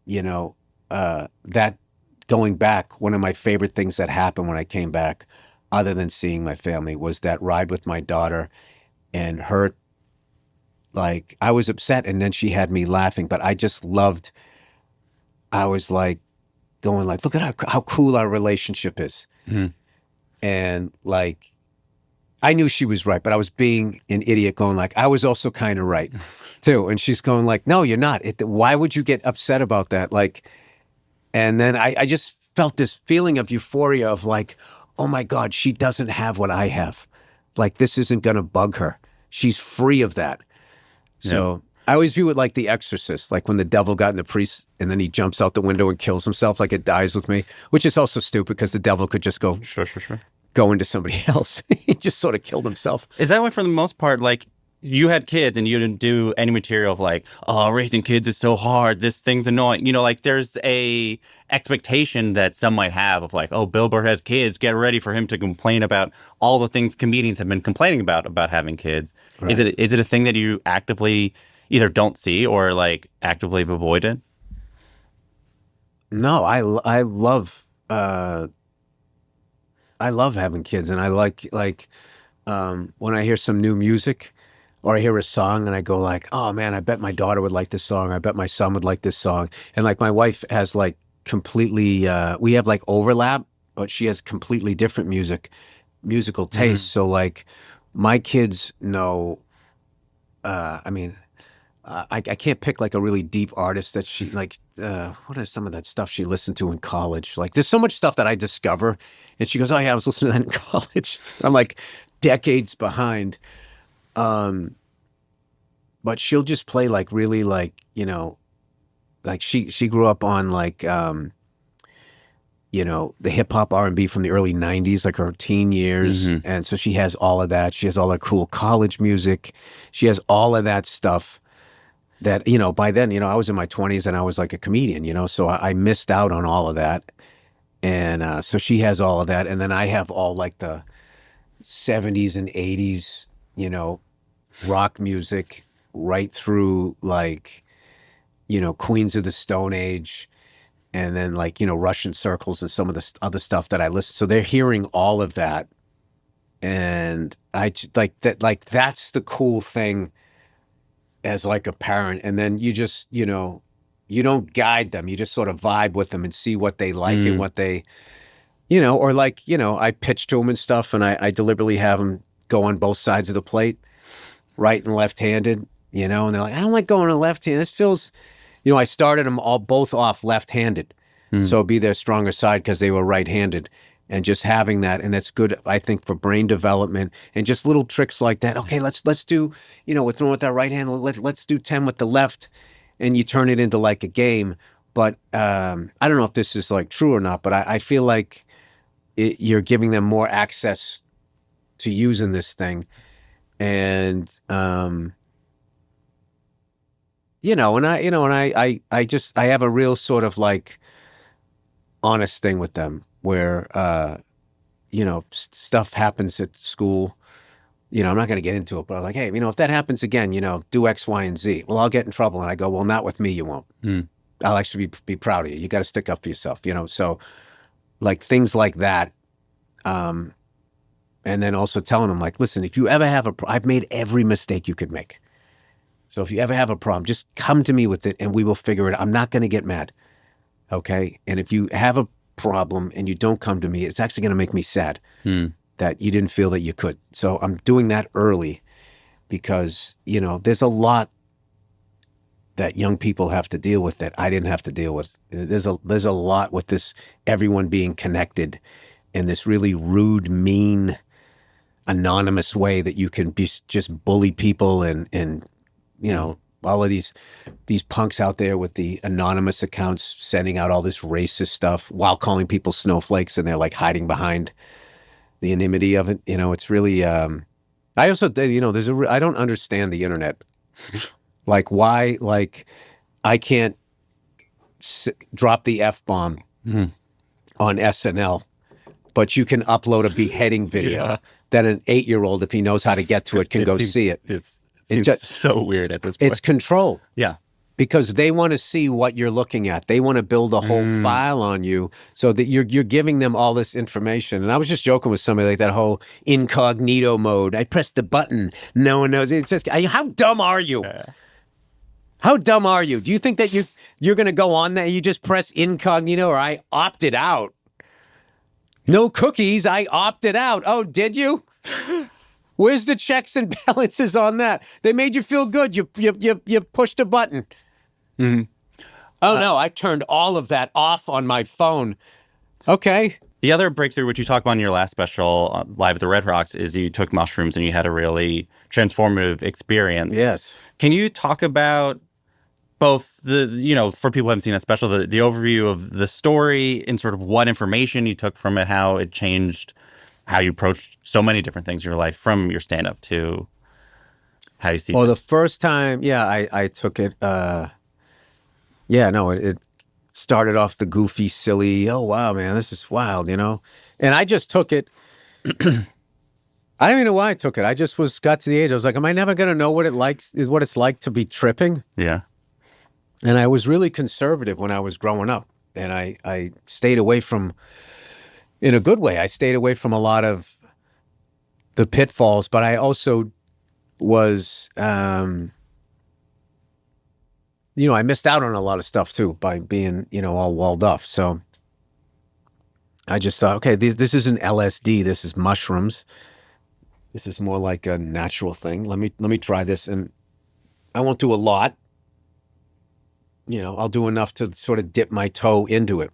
you know, that going back, one of my favorite things that happened when I came back, other than seeing my family, was that ride with my daughter, and her, like, I was upset, and then she had me laughing, but I just loved, I was like going like, look at how cool our relationship is. Mm-hmm. And like, I knew she was right, but I was being an idiot going like, I was also kind of right too. And she's going like, no, you're not. Why would you get upset about that? Like, and then I just felt this feeling of euphoria of like, oh my God, she doesn't have what I have. Like, this isn't going to bug her. She's free of that. So I always view it like The Exorcist, like when the devil got in the priest and then he jumps out the window and kills himself, like it dies with me, which is also stupid because the devil could just go. Sure. Go into somebody else. He just sort of killed himself. Is that why, for the most part, like, you had kids and you didn't do any material of like, oh, raising kids is so hard, this thing's annoying, you know, like there's a expectation that some might have of like, oh, Bill Burr has kids, get ready for him to complain about all the things comedians have been complaining about having kids. Right. Is it a thing that you actively either don't see or like actively have avoided? No, I love having kids, and I like when I hear some new music, or I hear a song and I go like, oh man, I bet my daughter would like this song. I bet my son would like this song. And like my wife has like completely, we have like overlap, but she has completely different musical tastes. So like my kids know, I mean, I can't pick like a really deep artist that she like. What is some of that stuff she listened to in college? Like, there's so much stuff that I discover, and she goes, "Oh yeah, I was listening to that in college." I'm like decades behind. But she'll just play like really like like she grew up on like the hip hop R&B from the early 90s, like her teen years, and so she has all of that. She has all that cool college music. She has all of that stuff that, by then, I was in my 20s and I was like a comedian, so I missed out on all of that. And so she has all of that. And then I have all like the 70s and 80s, rock music right through like, Queens of the Stone Age, and then like, Russian Circles and some of the other stuff that I listen. So they're hearing all of that. And like that, like that's the cool thing as like a parent. And then you just, you don't guide them. You just sort of vibe with them and see what they like and what they, or like, I pitch to them and stuff, and I deliberately have them go on both sides of the plate, right and left-handed, and they're like, I don't like going to left-handed. This feels, I started them both off left-handed. So it'd be their stronger side because they were right-handed. And just having that, and that's good, I think, for brain development and just little tricks like that. Okay, let's do, we're throwing with that right hand. Let's do 10 with the left, and you turn it into like a game. But I don't know if this is like true or not, but I feel like you're giving them more access to using this thing, and and I have a real sort of like honest thing with them where stuff happens at school. I'm not going to get into it, but I'm like, hey, if that happens again, do X, Y, and Z. Well, I'll get in trouble. And I go, well, not with me, you won't. I'll actually be proud of you. You got to stick up for yourself, So like things like that. And then also telling them like, listen, if you ever have I've made every mistake you could make. So if you ever have a problem, just come to me with it and we will figure it out. I'm not going to get mad. Okay. And if you have a problem and you don't come to me, it's actually going to make me sad that you didn't feel that you could. So I'm doing that early because, there's a lot that young people have to deal with that I didn't have to deal with. There's a lot with this, everyone being connected in this really rude, mean, anonymous way that you can just bully people and all of these punks out there with the anonymous accounts sending out all this racist stuff while calling people snowflakes, and they're like hiding behind the anonymity of it. It's really, I also, I don't understand the internet. Like why, like I can't drop the F-bomb on SNL, but you can upload a beheading video that an 8-year-old, if he knows how to get to it, can go see it. It seems so weird at this point. It's control. Yeah. Because they want to see what you're looking at. They want to build a whole file on you so that you're giving them all this information. And I was just joking with somebody like that whole incognito mode. I press the button. No one knows. It's just, how dumb are you? How dumb are you? Do you think that you're going to go on that? You just press incognito, or I opted out. No cookies. I opted out. Oh, did you? Where's the checks and balances on that? They made you feel good. You pushed a button. Oh no, I turned all of that off on my phone. Okay. The other breakthrough, which you talked about in your last special, Live at the Red Rocks, is you took mushrooms and you had a really transformative experience. Yes. Can you talk about both the, for people who haven't seen that special, the overview of the story and sort of what information you took from it, how it changed how you approached so many different things in your life, from your stand-up to how you see the first time, I took it, it started off the goofy, silly, oh, wow, man, this is wild, And I just took it. I don't even know why I took it. I just got to the age, I was like, am I never going to know what it's like to be tripping? Yeah. And I was really conservative when I was growing up. And I stayed away from, in a good way, I stayed away from a lot of the pitfalls, but I also was, I missed out on a lot of stuff too by being, all walled off. So I just thought, okay, this isn't LSD. This is mushrooms. This is more like a natural thing. Let me try this, and I won't do a lot. I'll do enough to sort of dip my toe into it.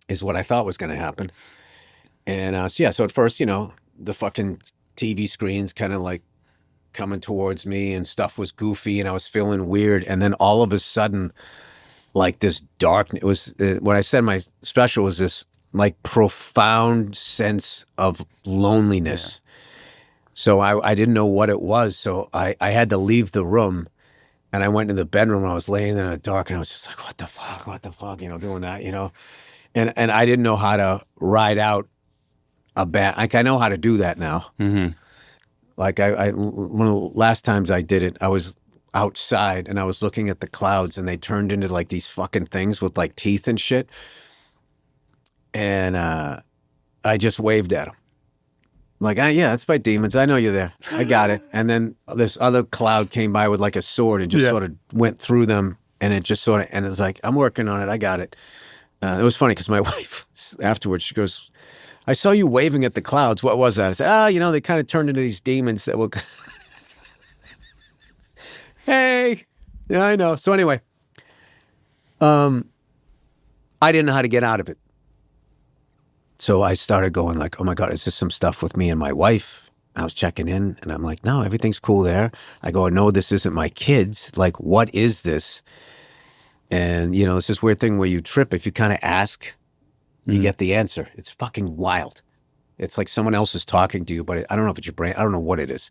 Is what I thought was going to happen. And so at first, the fucking TV screens kind of like coming towards me, and stuff was goofy, and I was feeling weird. And then all of a sudden, like this dark, it was what I said in my special was this like profound sense of loneliness. Yeah. So I didn't know what it was. So I had to leave the room, and I went into the bedroom, and I was laying there in the dark, and I was just like, what the fuck, doing that, and I didn't know how to ride out a bad, like I know how to do that now. Mm-hmm. Like one of the last times I did it, I was outside and I was looking at the clouds, and they turned into like these fucking things with like teeth and shit. And I just waved at them. Like, yeah, that's my demons. I know you're there. I got it. And then this other cloud came by with like a sword and just sort of went through them. And it just sort of, and it's like, I'm working on it. I got it. It was funny because my wife afterwards, she goes, I saw you waving at the clouds. What was that? I said, they kind of turned into these demons that will. Hey, yeah, I know. So anyway, I didn't know how to get out of it. So I started going like, oh my God, is this some stuff with me and my wife? I was checking in, and I'm like, no, everything's cool there. I go, no, this isn't my kids. Like, what is this? And, it's this weird thing where you trip. If you kind of ask, you get the answer. It's fucking wild. It's like someone else is talking to you, but I don't know if it's your brain. I don't know what it is.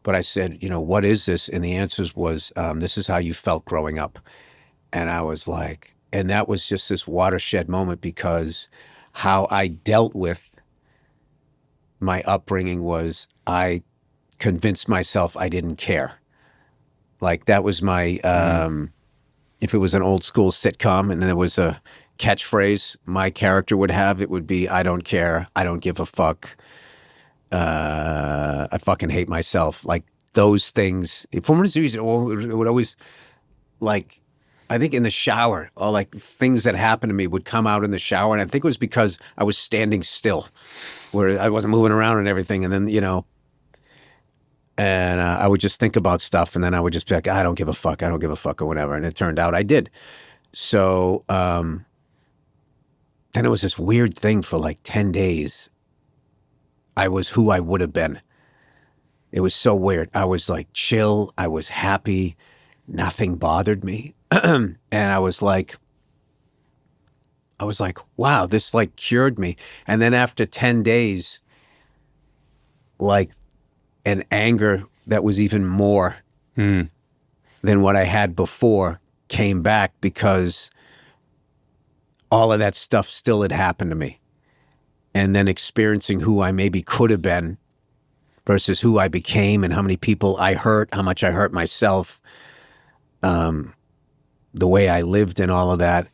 But I said, what is this? And the answers was, this is how you felt growing up. And I was like, and that was just this watershed moment, because how I dealt with my upbringing was I convinced myself I didn't care. Like that was my, if it was an old school sitcom and there was a catchphrase my character would have, it would be, I don't care. I don't give a fuck. I fucking hate myself. Like those things, for one reason, it would always, like, I think in the shower, or like things that happened to me would come out in the shower. And I think it was because I was standing still, where I wasn't moving around and everything. And then, and I would just think about stuff, and then I would just be like, I don't give a fuck. I don't give a fuck, or whatever. And it turned out I did. So then it was this weird thing for like 10 days. I was who I would have been. It was so weird. I was like chill. I was happy. Nothing bothered me. And I was like, wow, this like cured me. And then after 10 days, like an anger that was even more than what I had before came back, because all of that stuff still had happened to me. And then experiencing who I maybe could have been versus who I became, and how many people I hurt, how much I hurt myself, the way I lived and all of that.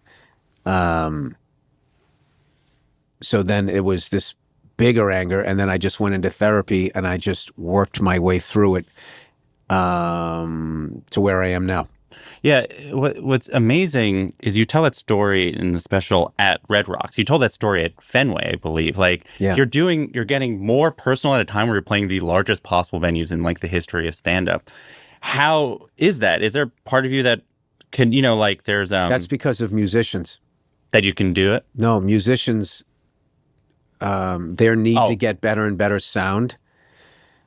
So then it was this bigger anger, and then I just went into therapy, and I just worked my way through it to where I am now. Yeah, what's amazing is you tell that story in the special at Red Rocks. You told that story at Fenway, I believe. Like, you're getting more personal at a time where you're playing the largest possible venues in like the history of stand-up. How is that? Is there part of you that can, like there's... That's because of musicians. That you can do it? No, musicians, their need to get better and better sound.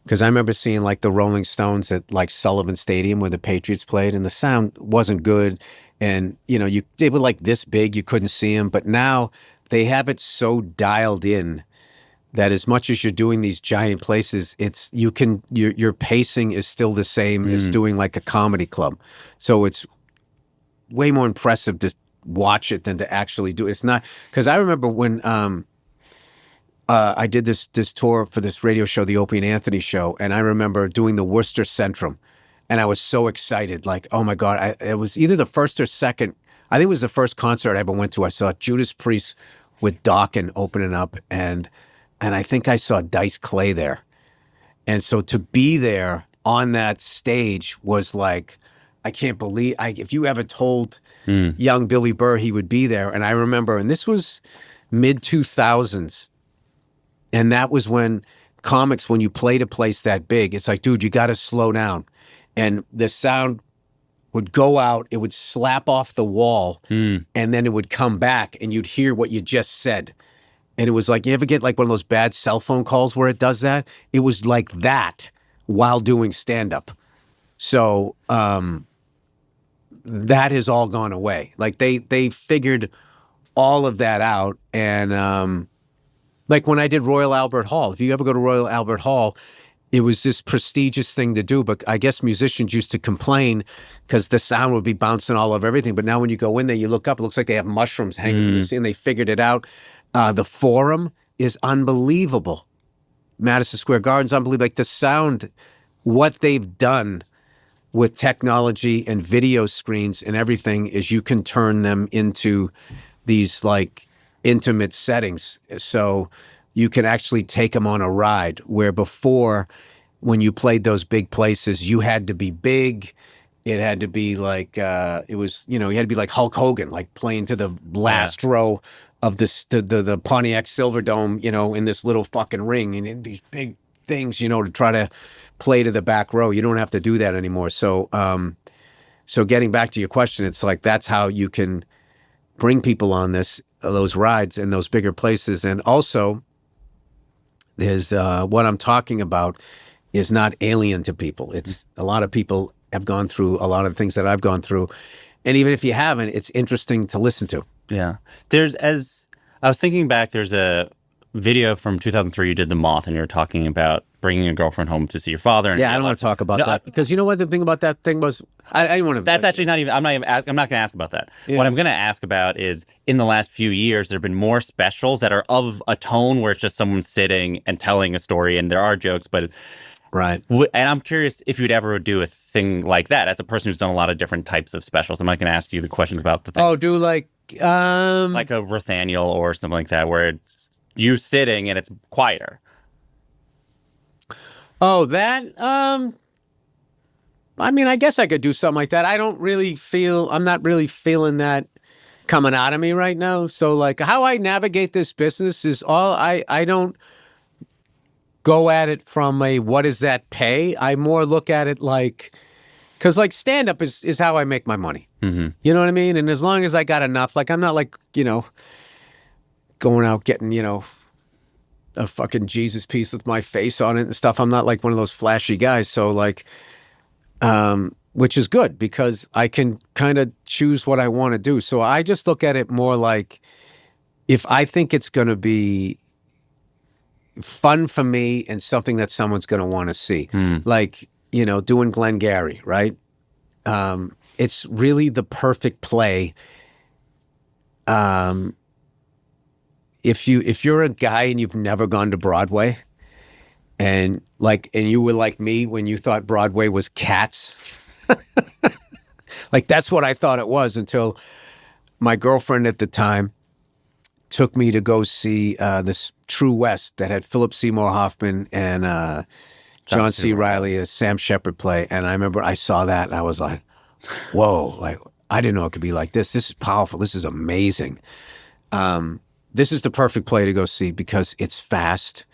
Because I remember seeing like the Rolling Stones at like Sullivan Stadium where the Patriots played, and the sound wasn't good. And, they were like this big, you couldn't see them. But now they have it so dialed in that as much as you're doing these giant places, your pacing is still the same as doing like a comedy club. So it's way more impressive to watch it than to actually do it. It's not, because I remember when I did this tour for this radio show, the Opie and Anthony show, and I remember doing the Worcester Centrum, and I was so excited, like, oh my God, it was either the first or second, I think it was the first concert I ever went to. I saw Judas Priest with Dokken opening up, and I think I saw Dice Clay there. And so to be there on that stage was like, I can't believe, if you ever told young Billy Burr he would be there. And I remember, and this was mid 2000s. And that was when comics, when you played a place that big, it's like, dude, you got to slow down. And the sound would go out, it would slap off the wall, and then it would come back, and you'd hear what you just said. And it was like, you ever get like one of those bad cell phone calls where it does that? It was like that while doing stand-up. So that has all gone away. Like they figured all of that out. And like when I did Royal Albert Hall, if you ever go to Royal Albert Hall, it was this prestigious thing to do. But I guess musicians used to complain because the sound would be bouncing all over everything. But now when you go in there, you look up, it looks like they have mushrooms hanging from the ceiling. They figured it out. The Forum is unbelievable. Madison Square Garden's unbelievable. Like the sound, what they've done with technology and video screens and everything is you can turn them into these like intimate settings. So you can actually take them on a ride where before when you played those big places, you had to be big. It had to be like, it was, you had to be like Hulk Hogan, like playing to the last row of the Pontiac Silverdome, in this little fucking ring and in these big things, to try to play to the back row. You don't have to do that anymore. So, so getting back to your question, it's like, that's how you can bring people on those rides in those bigger places. And also there's, what I'm talking about is not alien to people. It's a lot of people have gone through a lot of the things that I've gone through. And even if you haven't, it's interesting to listen to. Yeah. As I was thinking back, there's a video from 2003 you did The Moth, and you were talking about bringing a girlfriend home to see your father. And I don't want to talk about that because you know what the thing about that thing was? I didn't want to. That's actually not even. I'm not going to ask about that. Yeah. What I'm going to ask about is in the last few years, there have been more specials that are of a tone where it's just someone sitting and telling a story, and there are jokes, but. Right. And I'm curious if you'd ever do a thing like that as a person who's done a lot of different types of specials. I'm not going to ask you the questions about the thing. Oh, do like a Rothaniel or something like that, where it's you sitting and it's quieter. Oh, that. I mean, I guess I could do something like that. I'm not really feeling that coming out of me right now. So, like, how I navigate this business is I don't go at it from a what does that pay? I more look at it like, because like stand up is how I make my money. Mm-hmm. You know what I mean? And as long as I got enough, like I'm not like, going out getting, a fucking Jesus piece with my face on it and stuff. I'm not like one of those flashy guys. So like, which is good because I can kind of choose what I want to do. So I just look at it more like if I think it's going to be fun for me and something that someone's going to want to see. Like, doing Glengarry, right? It's really the perfect play. If you're a guy and you've never gone to Broadway and you were like me when you thought Broadway was Cats, like that's what I thought it was until my girlfriend at the time took me to go see this True West that had Philip Seymour Hoffman and John C. Reilly, a Sam Shepard play. And I remember I saw that and I was like, whoa, like I didn't know it could be like this. This is powerful. This is amazing. This is the perfect play to go see because it's fast.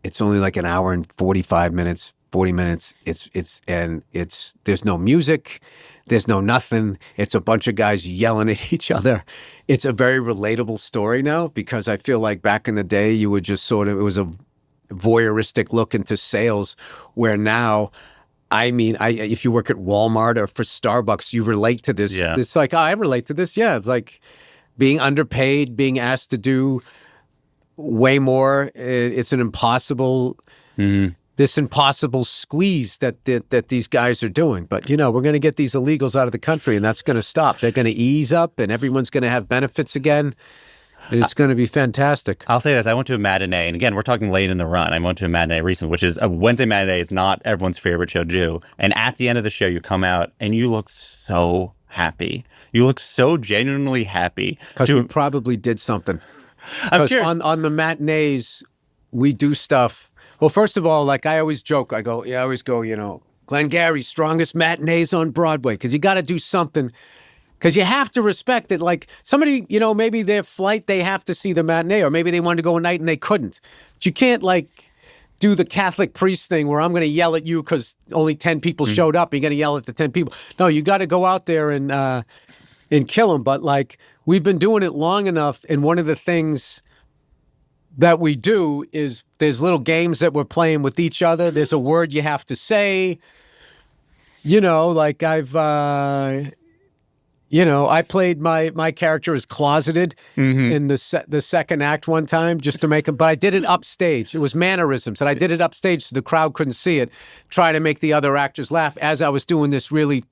It's only like an hour and 45 minutes, 40 minutes. There's no music. There's no nothing. It's a bunch of guys yelling at each other. It's a very relatable story now because I feel like back in the day, you would just it was a voyeuristic look into sales where now, I mean, if you work at Walmart or for Starbucks, you relate to this. Yeah. It's like, I relate to this. Yeah. It's like being underpaid, being asked to do way more. It's an impossible... This impossible squeeze that these guys are doing. But, we're going to get these illegals out of the country and that's going to stop. They're going to ease up and everyone's going to have benefits again. And it's going to be fantastic. I'll say this. I went to a matinee. And again, we're talking late in the run. I went to a matinee recently, which is a Wednesday matinee is not everyone's favorite show to do. And at the end of the show, you come out and you look so happy. You look so genuinely happy. Because we probably did something. Because on the matinees, we do stuff Well, first of all, like I always joke, I always go, Glengarry's strongest matinees on Broadway, because you got to do something. Because you have to respect it. Like somebody, maybe their flight, they have to see the matinee, or maybe they wanted to go a night and they couldn't. But you can't do the Catholic priest thing where I'm going to yell at you because only 10 people showed up. You're going to yell at the 10 people. No, you got to go out there and kill them. But we've been doing it long enough. And one of the things that we do is there's little games that we're playing with each other. There's a word you have to say. I played my character as closeted in the second act one time just to make him, but I did it upstage. It was mannerisms, and I did it upstage so the crowd couldn't see it, try to make the other actors laugh as I was doing this really,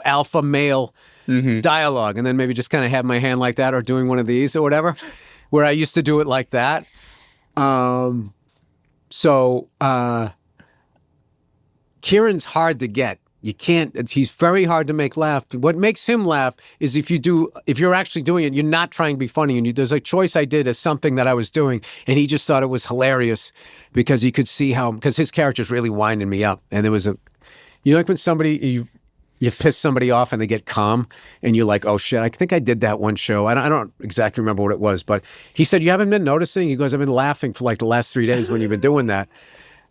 alpha male dialogue, and then maybe just kind of have my hand like that or doing one of these or whatever, where I used to do it like that. Kieran's hard to get. You can't, he's very hard to make laugh. What makes him laugh is if you're actually doing it, you're not trying to be funny. And there's a choice I did as something that I was doing, and he just thought it was hilarious because he could see because his character's really winding me up. And there was like when somebody, you piss somebody off and they get calm and you're like, oh shit, I think I did that one show. I don't exactly remember what it was, but he said, you haven't been noticing? He goes, I've been laughing for the last 3 days when you've been doing that.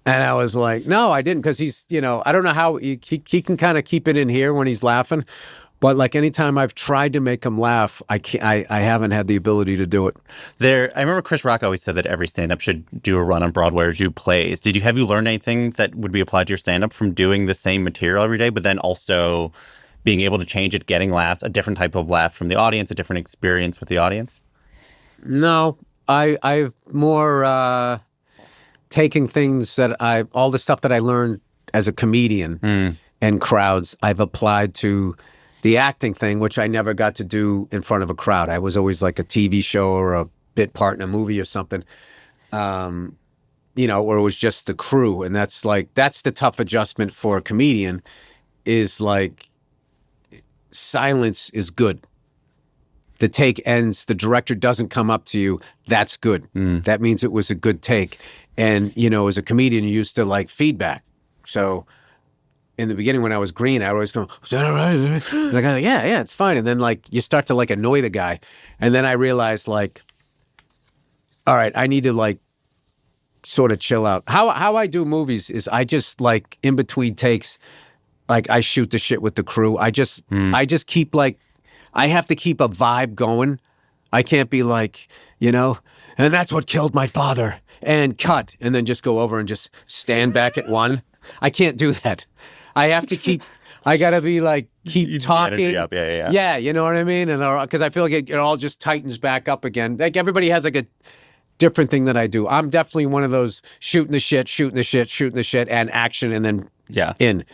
And I was like, no, I didn't, because he's, I don't know how he can kind of keep it in here when he's laughing. But anytime I've tried to make him laugh, I haven't had the ability to do it. I remember Chris Rock always said that every stand-up should do a run on Broadway or do plays. Have you learned anything that would be applied to your stand-up from doing the same material every day, but then also being able to change it, getting laughs, a different type of laugh from the audience, a different experience with the audience? No, I've more taking things all the stuff that I learned as a comedian and crowds, I've applied to the acting thing, which I never got to do in front of a crowd. I was always like a TV show or a bit part in a movie or something, where it was just the crew. And that's the tough adjustment for a comedian is silence is good. The take ends, the director doesn't come up to you, that's good. That means it was a good take. And, as a comedian, you used to feedback. So in the beginning when I was green, I would always go, is that all right? Yeah, it's fine. And then you start to annoy the guy. And then I realized all right, I need to sort of chill out. How I do movies is I just in between takes, I shoot the shit with the crew. I just keep I have to keep a vibe going. I can't be and that's what killed my father and cut and then just go over and just stand back at one. I can't do that. I have to I gotta be keep talking. Up. Yeah. Yeah, you know what I mean? And because I feel like it all just tightens back up again. Everybody has a different thing that I do. I'm definitely one of those shooting the shit and action and then in.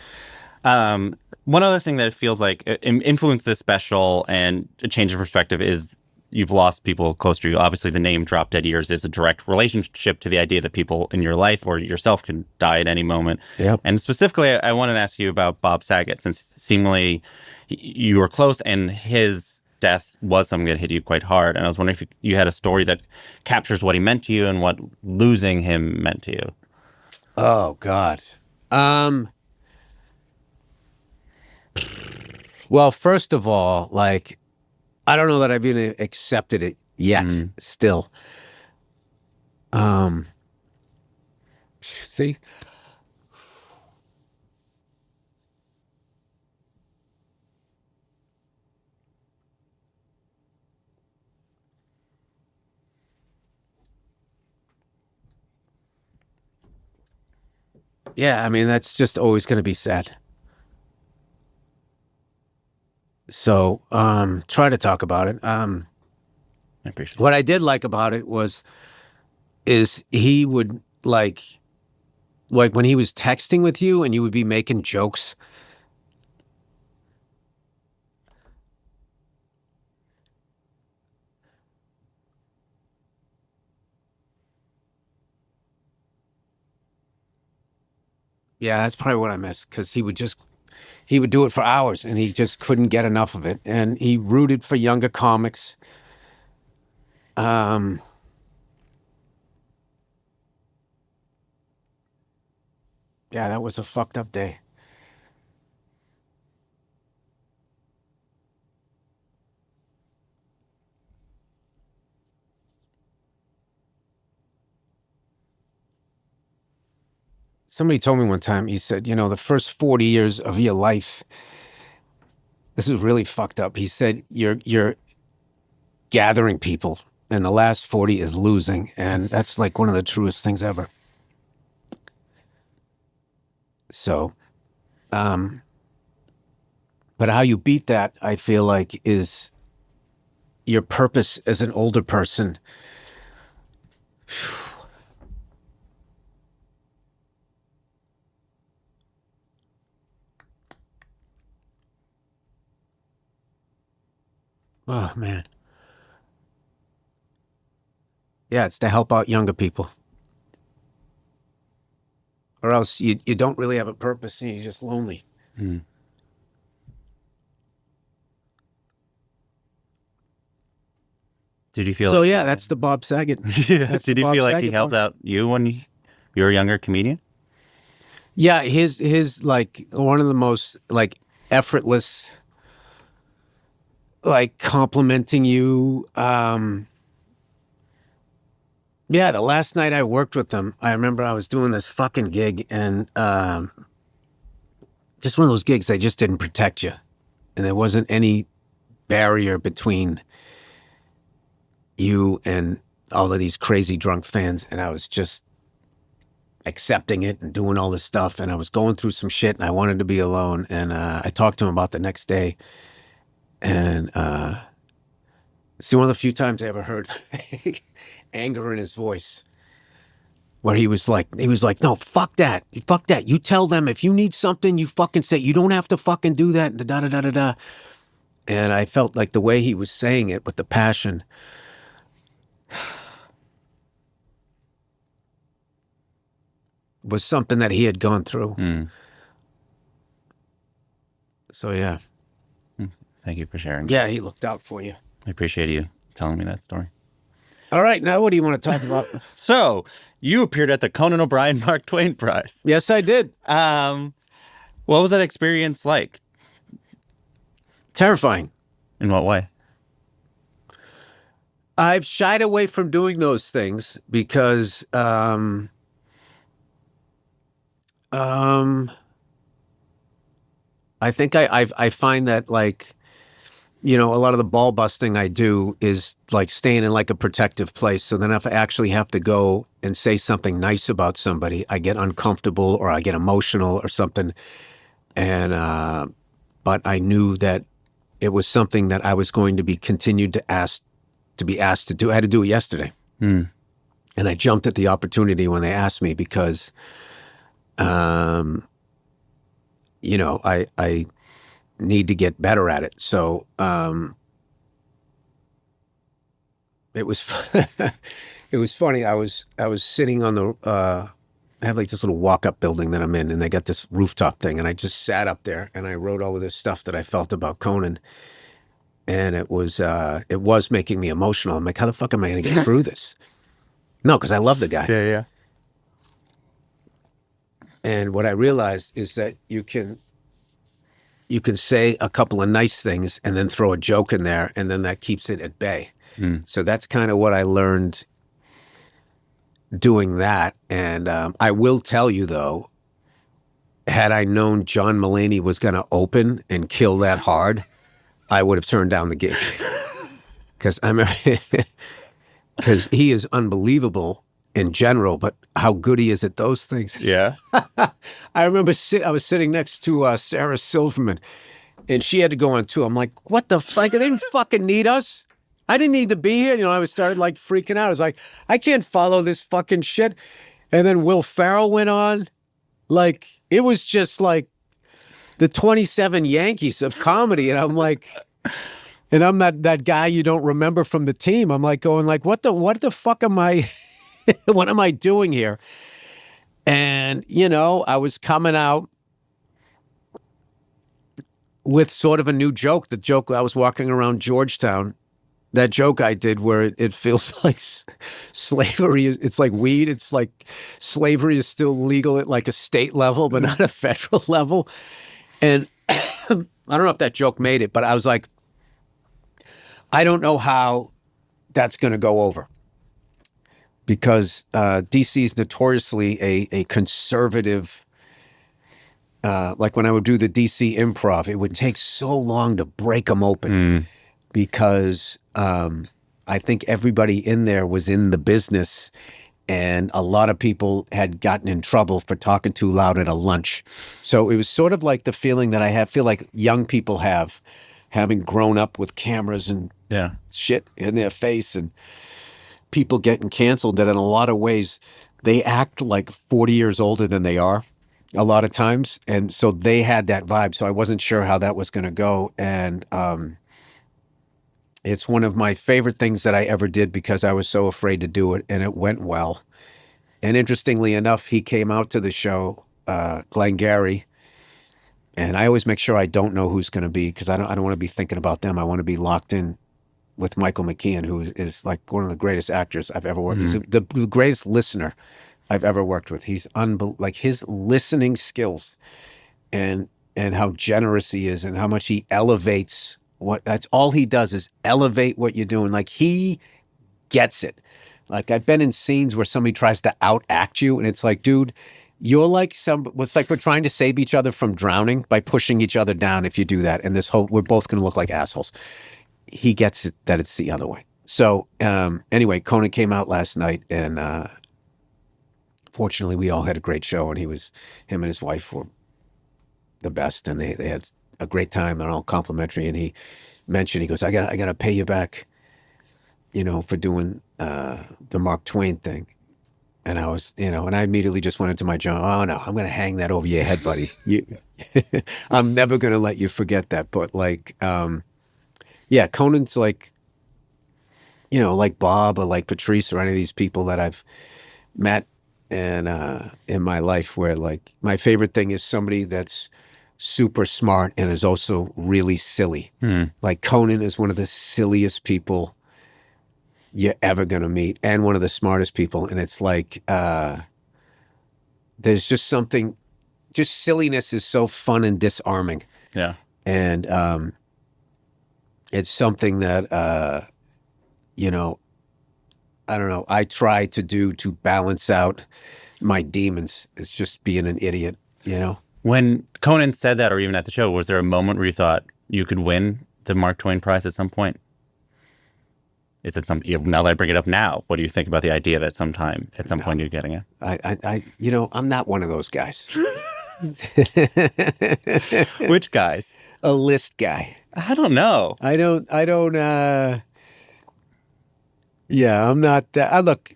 One other thing that it feels like influenced this special and a change of perspective is you've lost people close to you. Obviously, the name Drop Dead Years is a direct relationship to the idea that people in your life or yourself can die at any moment. Yep. And specifically, I wanted to ask you about Bob Saget, since seemingly you were close and his death was something that hit you quite hard. And I was wondering if you had a story that captures what he meant to you and what losing him meant to you. Oh, God. Well, first of all, I don't know that I've even accepted it yet, still. See? Yeah, I mean, that's just always going to be sad. So, try to talk about it. I appreciate what I did like about it is he would like when he was texting with you and you would be making jokes. Yeah, that's probably what I missed, because he would do it for hours and he just couldn't get enough of it. And he rooted for younger comics. Yeah, that was a fucked up day. Somebody told me one time, he said, the first 40 years of your life, this is really fucked up. He said, you're gathering people, and the last 40 is losing. And that's like one of the truest things ever. So, but how you beat that, I feel like, is your purpose as an older person. Oh, man. Yeah, it's to help out younger people. Or else you don't really have a purpose and you're just lonely. Hmm. Did you feel So, yeah, that's the Bob Saget. yeah. Did you feel like he helped out you when you were a younger comedian? Yeah, his like one of the most like effortless, like complimenting you. Yeah, the last night I worked with them, I remember I was doing this fucking gig, and just one of those gigs, they just didn't protect you, and there wasn't any barrier between you and all of these crazy drunk fans, and I was just accepting it and doing all this stuff, and I was going through some shit, and I wanted to be alone, and I talked to him about the next day, and it's one of the few times I ever heard anger in his voice, where he was like, no, fuck that. You tell them if you need something, you fucking say, you don't have to fucking do that, da da da da da. And I felt like the way he was saying it with the passion was something that he had gone through. Mm. So, yeah. Thank you for sharing. Yeah, he looked out for you. I appreciate you telling me that story. All right, now what do you want to talk about? So, you appeared at the Conan O'Brien Mark Twain Prize. Yes, I did. What was that experience like? Terrifying. In what way? I've shied away from doing those things because I think I find that, like, a lot of the ball busting I do is like staying in like a protective place. So then if I actually have to go and say something nice about somebody, I get uncomfortable or I get emotional or something. And but I knew that it was something that I was going to be continued to be asked to do. I had to do it yesterday. Mm. And I jumped at the opportunity when they asked me because I need to get better at it. So it was it was funny. I was sitting on the I have like this little walk-up building that I'm in, and they got this rooftop thing, and I just sat up there and I wrote all of this stuff that I felt about Conan, and it was making me emotional. I'm like, how the fuck am I going to get through this? No, because I love the guy. Yeah. And what I realized is that you can say a couple of nice things and then throw a joke in there, and then that keeps it at bay. Mm. So that's kind of what I learned doing that. And I will tell you, though, had I known John Mulaney was going to open and kill that hard, I would have turned down the gig. Because he is unbelievable in general, but how good he is at those things. Yeah. I remember I was sitting next to Sarah Silverman, and she had to go on tour. I'm like, what the fuck? They didn't fucking need us. I didn't need to be here. I started like freaking out. I was like, I can't follow this fucking shit. And then Will Ferrell went on. Like, it was just like the 27 Yankees of comedy. And I'm like, and I'm that guy you don't remember from the team. I'm like going like, what the fuck am I, what am I doing here? And, I was coming out with sort of a new joke. The joke, I was walking around Georgetown that joke I did where it feels like slavery is, it's like weed. It's like slavery is still legal at like a state level, but not a federal level. And I don't know if that joke made it, but I was like, I don't know how that's going to go over, because DC is notoriously a conservative. Like when I would do the DC Improv, it would take so long to break them open because I think everybody in there was in the business, and a lot of people had gotten in trouble for talking too loud at a lunch. So it was sort of like the feeling that I feel like young people have, having grown up with cameras and shit in their face and people getting canceled, that in a lot of ways they act like 40 years older than they are a lot of times. And so they had that vibe. So I wasn't sure how that was going to go. And it's one of my favorite things that I ever did because I was so afraid to do it, and it went well. And interestingly enough, he came out to the show, Glenn Gary, and I always make sure I don't know who's going to be, because I don't want to be thinking about them. I want to be locked in with Michael McKean, who is like one of the greatest actors I've ever worked with. He's the greatest listener I've ever worked with. He's like his listening skills and how generous he is and how much he elevates that's all he does is elevate what you're doing. Like he gets it. Like I've been in scenes where somebody tries to outact you, and it's like, dude, you're like it's like we're trying to save each other from drowning by pushing each other down if you do that. And we're both going to look like assholes. He gets it that it's the other way. So anyway, Conan came out last night, and fortunately we all had a great show, and him and his wife were the best, and they had a great time. They're all complimentary. And he mentioned, he goes, I gotta pay you back, for doing the Mark Twain thing. And I was, and I immediately just went into my journal. Oh no, I'm gonna hang that over your head, buddy. I'm never gonna let you forget that. But like, yeah, Conan's like, like Bob or like Patrice or any of these people that I've met and in my life, where like my favorite thing is somebody that's super smart and is also really silly. Like Conan is one of the silliest people you're ever gonna meet, and one of the smartest people. And it's like there's just something, just silliness is so fun and disarming. Yeah. And it's something that I don't know, I try to do to balance out my demons. It's just being an idiot, When Conan said that, or even at the show, was there a moment where you thought you could win the Mark Twain Prize at some point? Is it something, now that I bring it up now, what do you think about the idea that at some point you're getting it? I'm not one of those guys. Which guys? A list guy. I don't know. Yeah, I'm not that. I look,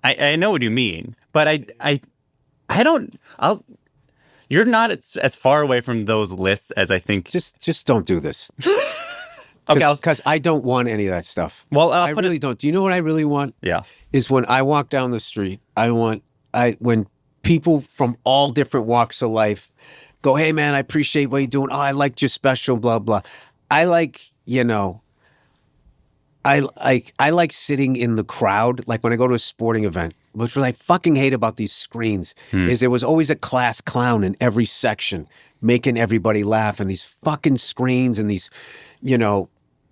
I know what you mean, but I don't, you're not as far away from those lists as I think. Just don't do this. Okay, because I don't want any of that stuff. Well, I really don't. Do you know what I really want? Yeah. Is when I walk down the street, when people from all different walks of life go, hey man, I appreciate what you're doing. Oh, I liked your special, blah, blah. I like, I like sitting in the crowd. Like when I go to a sporting event, which what I fucking hate about these screens is there was always a class clown in every section making everybody laugh, and these fucking screens and these,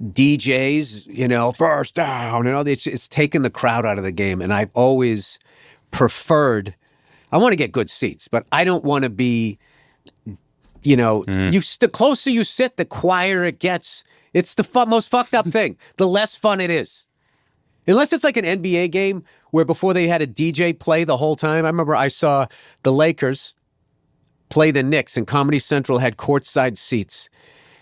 DJs, first down, and all this. It's taken the crowd out of the game. And I've always preferred, I want to get good seats, but I don't want to be, the closer you sit, the quieter it gets. It's the most fucked up thing. The less fun it is. Unless it's like an NBA game where before they had a DJ play the whole time. I remember I saw the Lakers play the Knicks, and Comedy Central had courtside seats.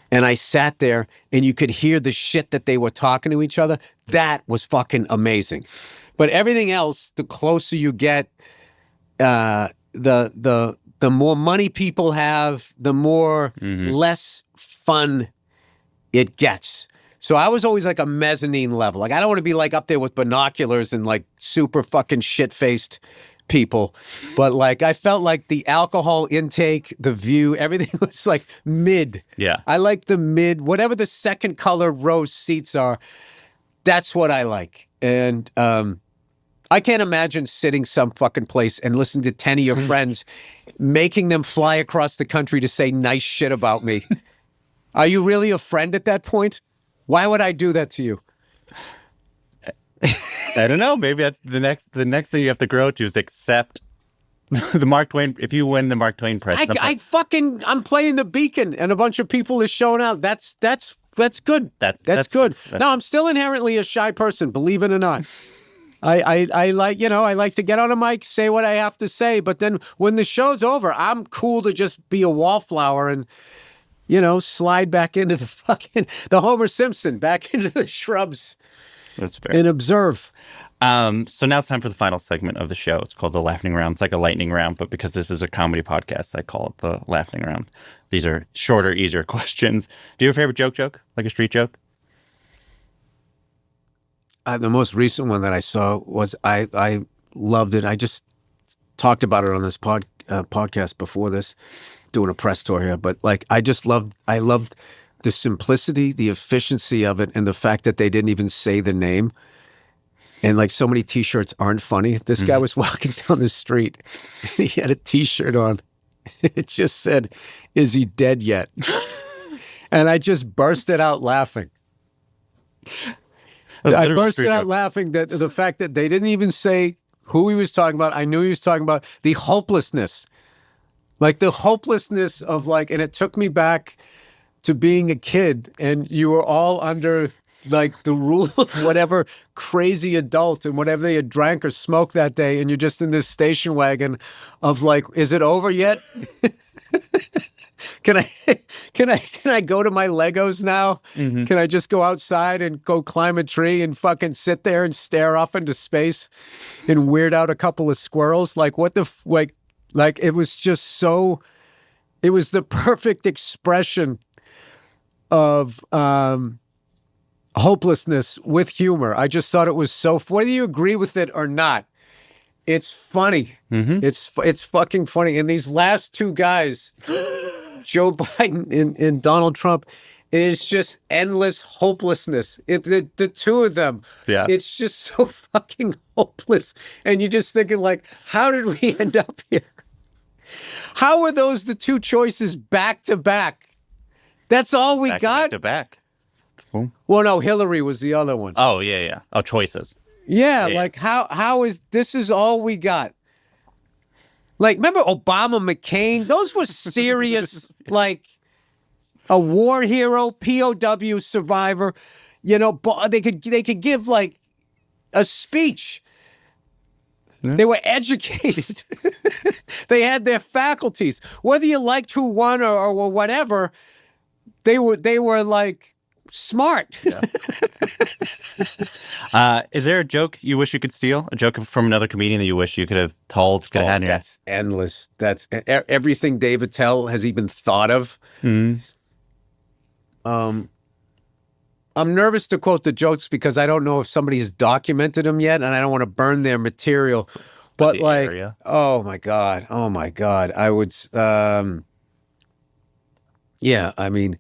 And I sat there and you could hear the shit that they were talking to each other. That was fucking amazing. But everything else, the closer you get, the more money people have, the more less fun it gets. So I was always like a mezzanine level. Like I don't want to be like up there with binoculars and like super fucking shit-faced people, but like I felt like the alcohol intake, the view, everything was like mid. Yeah. I like the mid, whatever the second color row seats are. That's what I like. And I can't imagine sitting some fucking place and listening to 10 of your friends, making them fly across the country to say nice shit about me. Are you really a friend at that point? Why would I do that to you? I don't know. Maybe that's the next thing you have to grow to is accept the Mark Twain. If you win the Mark Twain Prize, I'm playing the Beacon and a bunch of people is showing out. That's good. That's good. No, I'm still inherently a shy person, believe it or not. I like, I like to get on a mic, say what I have to say, but then when the show's over, I'm cool to just be a wallflower and, slide back into the Homer Simpson, back into the shrubs. That's fair. And observe. So now it's time for the final segment of the show. It's called the Laughing Round. It's like a lightning round, but because this is a comedy podcast, I call it the Laughing Round. These are shorter, easier questions. Do you have a favorite joke? Like a street joke? The most recent one that I saw was I loved it. I just talked about it on this podcast before this, doing a press tour here. But like, I loved the simplicity, the efficiency of it, and the fact that they didn't even say the name. And like, so many T-shirts aren't funny. This guy was walking down the street, and he had a T-shirt on. It just said, "Is he dead yet?" And I just bursted out laughing. I bursted out laughing that the fact that they didn't even say who he was talking about. I knew he was talking about the hopelessness. Like the hopelessness of like, and it took me back to being a kid, and you were all under like the rule of whatever crazy adult and whatever they had drank or smoked that day, and you're just in this station wagon of like, is it over yet? Can I go to my Legos now? Mm-hmm. Can I just go outside and go climb a tree and fucking sit there and stare off into space and weird out a couple of squirrels? Like what the like it was just so. It was the perfect expression of hopelessness with humor. I just thought it was so. Whether you agree with it or not, it's funny. Mm-hmm. It's fucking funny. And these last two guys. Joe Biden and Donald Trump, it is just endless hopelessness. The two of them, it's just so fucking hopeless. And you're just thinking like, how did we end up here? How are those the two choices back to back? That's all we got? Back to back. Boom. Well, no, Hillary was the other one. Oh, yeah. Oh, choices. Yeah, like how is this is all we got? Like, remember Obama, McCain? Those were serious, like, a war hero, POW survivor. They could give, like, a speech. Yeah. They were educated. They had their faculties. Whether you liked who won or whatever, they were like, smart. Yeah. Is there a joke you wish you could steal? A joke from another comedian that you wish you could have told? That's endless. That's everything Dave Attell has even thought of. Mm-hmm. I'm nervous to quote the jokes because I don't know if somebody has documented them yet, and I don't want to burn their material. But like, oh my god, I would. Yeah, I mean.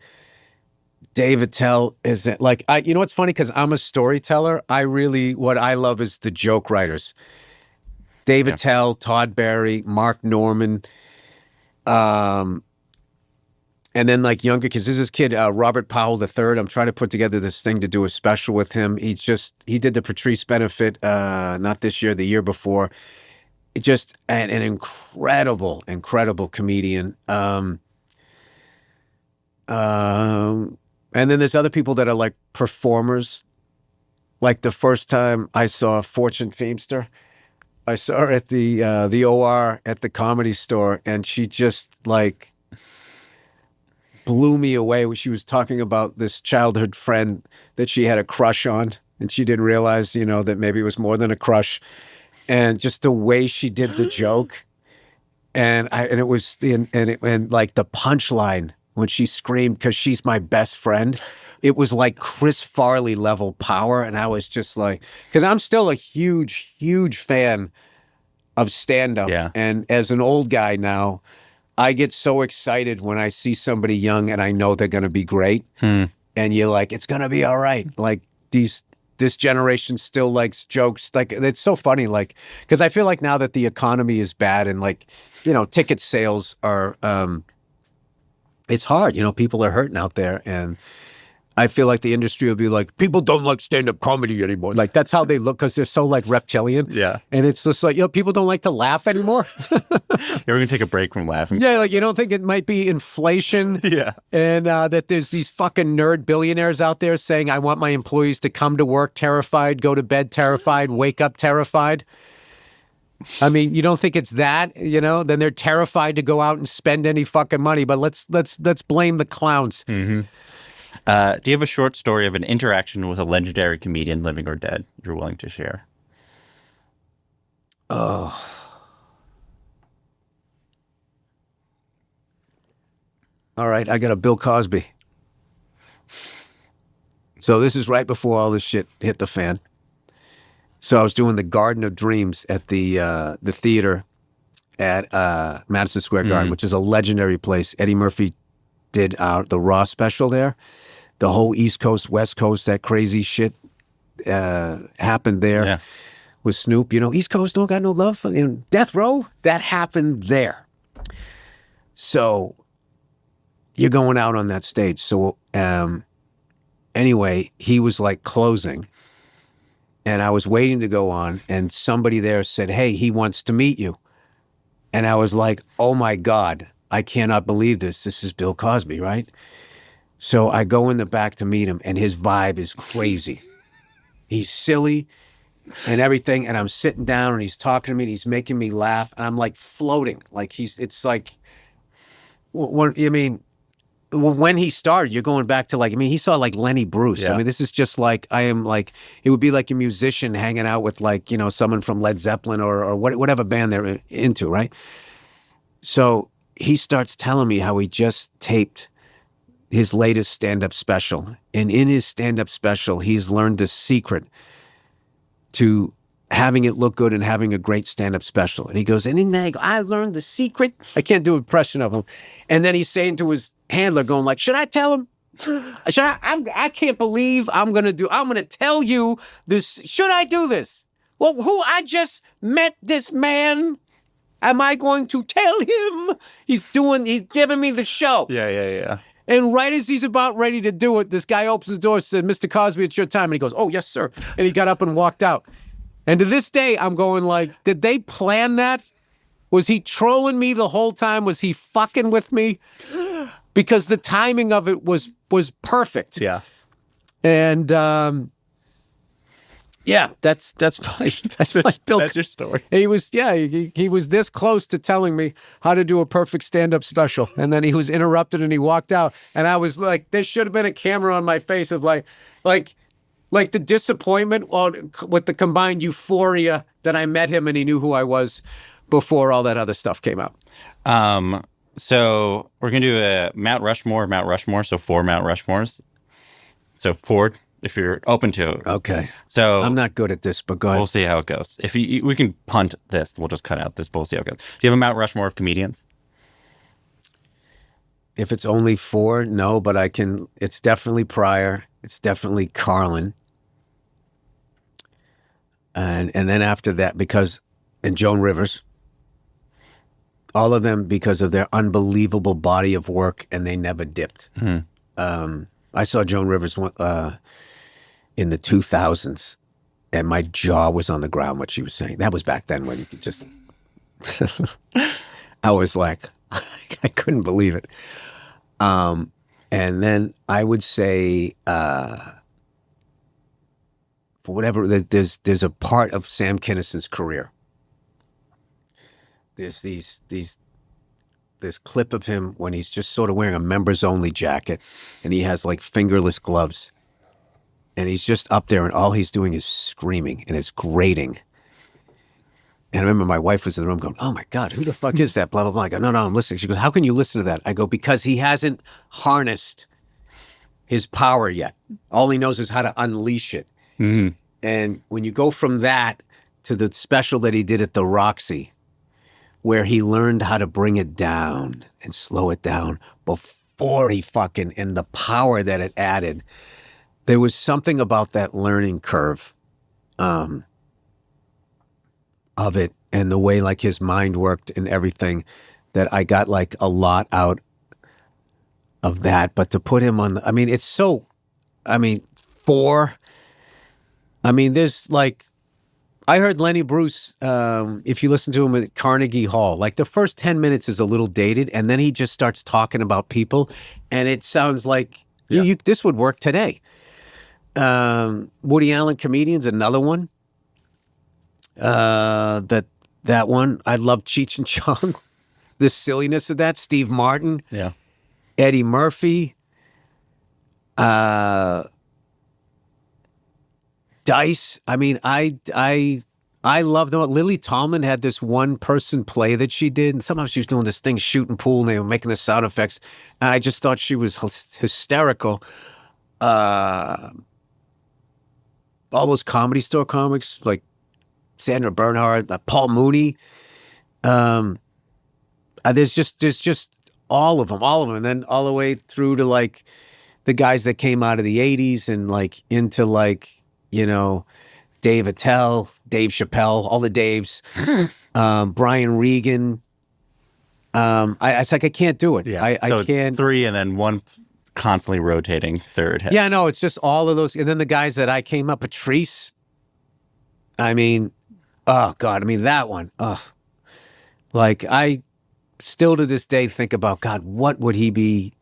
Dave Attell is like, what's funny? Because I'm a storyteller. What I love is the joke writers. Dave Attell, Todd Barry, Mark Norman. And then like younger kids, there's this kid, Robert Powell III. I'm trying to put together this thing to do a special with him. He did the Patrice benefit, not this year, the year before. Just an incredible comedian. And then there's other people that are like performers. Like the first time I saw Fortune Feimster, I saw her at the OR at the Comedy Store, and she just like blew me away when she was talking about this childhood friend that she had a crush on, and she didn't realize, that maybe it was more than a crush, and just the way she did the joke, and it was like the punchline. When she screamed, because she's my best friend, it was like Chris Farley level power. And I was just like, because I'm still a huge fan of stand-up. Yeah. And as an old guy now, I get so excited when I see somebody young and I know they're going to be great. And you're like, it's going to be all right. Like this generation still likes jokes. Like, it's so funny. Like, because I feel like now that the economy is bad and like, you know, ticket sales are, it's hard. You know, people are hurting out there. And I feel like the industry will be like, people don't like stand-up comedy anymore. Like, that's how they look because they're so like reptilian. Yeah. And it's just like, you know, people don't like to laugh anymore. Yeah, we're going to take a break from laughing. Yeah, like you don't think it might be inflation? Yeah. And that there's these fucking nerd billionaires out there saying, I want my employees to come to work terrified, go to bed terrified, wake up terrified. I mean, you don't think it's that, you know? Then they're terrified to go out and spend any fucking money. But let's blame the clowns. Mm-hmm. Do you have a short story of an interaction with a legendary comedian, living or dead, you're willing to share? Oh. All right, I got a Bill Cosby. So this is right before all this shit hit the fan. So I was doing the Garden of Dreams at the theater at Madison Square Garden, which is a legendary place. Eddie Murphy did the Raw special there. The whole East Coast, West Coast, that crazy shit happened there with Snoop. You know, East Coast don't got no love for Death Row. That happened there. So you're going out on that stage. So anyway, he was like closing. And I was waiting to go on. And somebody there said, hey, he wants to meet you. And I was like, oh my God, I cannot believe this. This is Bill Cosby, right? So I go in the back to meet him, and his vibe is crazy. He's silly and everything, and I'm sitting down, and he's talking to me, and he's making me laugh, and I'm like floating. Like it's like, when he started, you're going back to like, he saw like Lenny Bruce. Yeah. I mean, this is just like, it would be like a musician hanging out with like, you know, someone from Led Zeppelin or whatever band they're into, right? So he starts telling me how he just taped his latest stand-up special. And in his stand-up special, he's learned the secret to having it look good and having a great stand-up special. And he goes, and in there, I learned the secret. I can't do an impression of him. And then he's saying to his handler, going like, should I tell him? I can't believe I'm going to tell you this. Should I do this? Well, I just met this man. Am I going to tell him? He's giving me the show. Yeah. And right as he's about ready to do it, this guy opens the door and said, Mr. Cosby, it's your time. And he goes, oh, yes, sir. And he got up and walked out. And to this day, I'm going like, did they plan that? Was he trolling me the whole time? Was he fucking with me? Because the timing of it was perfect. Yeah. And yeah, that's my Bill. That's your story. He was he was this close to telling me how to do a perfect stand-up special, and then he was interrupted and he walked out, and I was like, there should have been a camera on my face of like the disappointment with the combined euphoria that I met him and he knew who I was before all that other stuff came out. So we're gonna do a Mount Rushmore. So 4 Mount Rushmores. So 4. If you're open to it. Okay. So I'm not good at this, but go ahead. We'll see how it goes. If we can punt this, we'll just cut out this. But we'll see how it goes. Do you have a Mount Rushmore of comedians? If it's only 4, no, but I can. It's definitely Pryor. It's definitely Carlin. And then after that, and Joan Rivers. All of them because of their unbelievable body of work, and they never dipped. I saw Joan Rivers in the 2000s, and my jaw was on the ground what she was saying. That was back then when you could just... I was like, I couldn't believe it. And then I would say, for whatever, there's a part of Sam Kinison's career. There's this clip of him when he's just sort of wearing a members only jacket and he has like fingerless gloves and he's just up there and all he's doing is screaming and it's grating. And I remember my wife was in the room going, oh my God, who the fuck is that? Blah, blah, blah. I go, no, I'm listening. She goes, how can you listen to that? I go, because he hasn't harnessed his power yet. All he knows is how to unleash it. Mm-hmm. And when you go from that to the special that he did at the Roxy, where he learned how to bring it down and slow it down before he fucking, and the power that it added. There was something about that learning curve of it and the way like his mind worked and everything that I got like a lot out of that. But to put him on the, I mean, it's so, I mean, there's like, I heard Lenny Bruce, if you listen to him at Carnegie Hall, like the first 10 minutes is a little dated, and then he just starts talking about people, and it sounds like this would work today. Woody Allen Comedians, another one. That one, I love Cheech and Chong. The silliness of that. Steve Martin. Yeah. Eddie Murphy. Dice. I mean, I love them. Lily Tomlin had this one person play that she did, and somehow she was doing this thing, shooting pool, and they were making the sound effects, and I just thought she was hysterical. All those Comedy Store comics, like Sandra Bernhard, Paul Mooney. There's just all of them, and then all the way through to like the guys that came out of the 80s and like into like, you know, Dave Attell, Dave Chappelle, all the Daves, Brian Regan. It's like I can't do it. Yeah. I can't. It's 3 and then one constantly rotating third head. Yeah, no, it's just all of those. And then the guys that I came up, Patrice. I mean, oh God, I mean that one. Like I still to this day think about, God, what would he be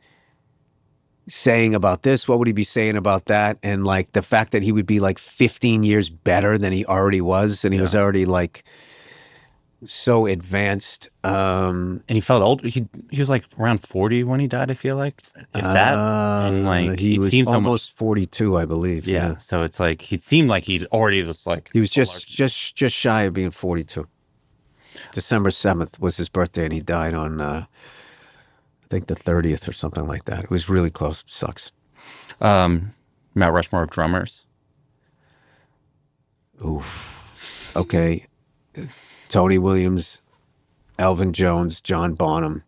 saying about this? What would he be saying about that? And like the fact that he would be like 15 years better than he already was, and he was already like so advanced. And he felt old. He was like around 40 when he died, I feel like. If that. And like he was seemed almost 42, I believe. Yeah. So it's like he seemed like he'd already was like he was just shy of being 42. December 7th was his birthday, and he died on I think the 30th or something like that. It was really close. Sucks. Mount Rushmore of drummers. Oof. Okay. Tony Williams, Elvin Jones, John Bonham,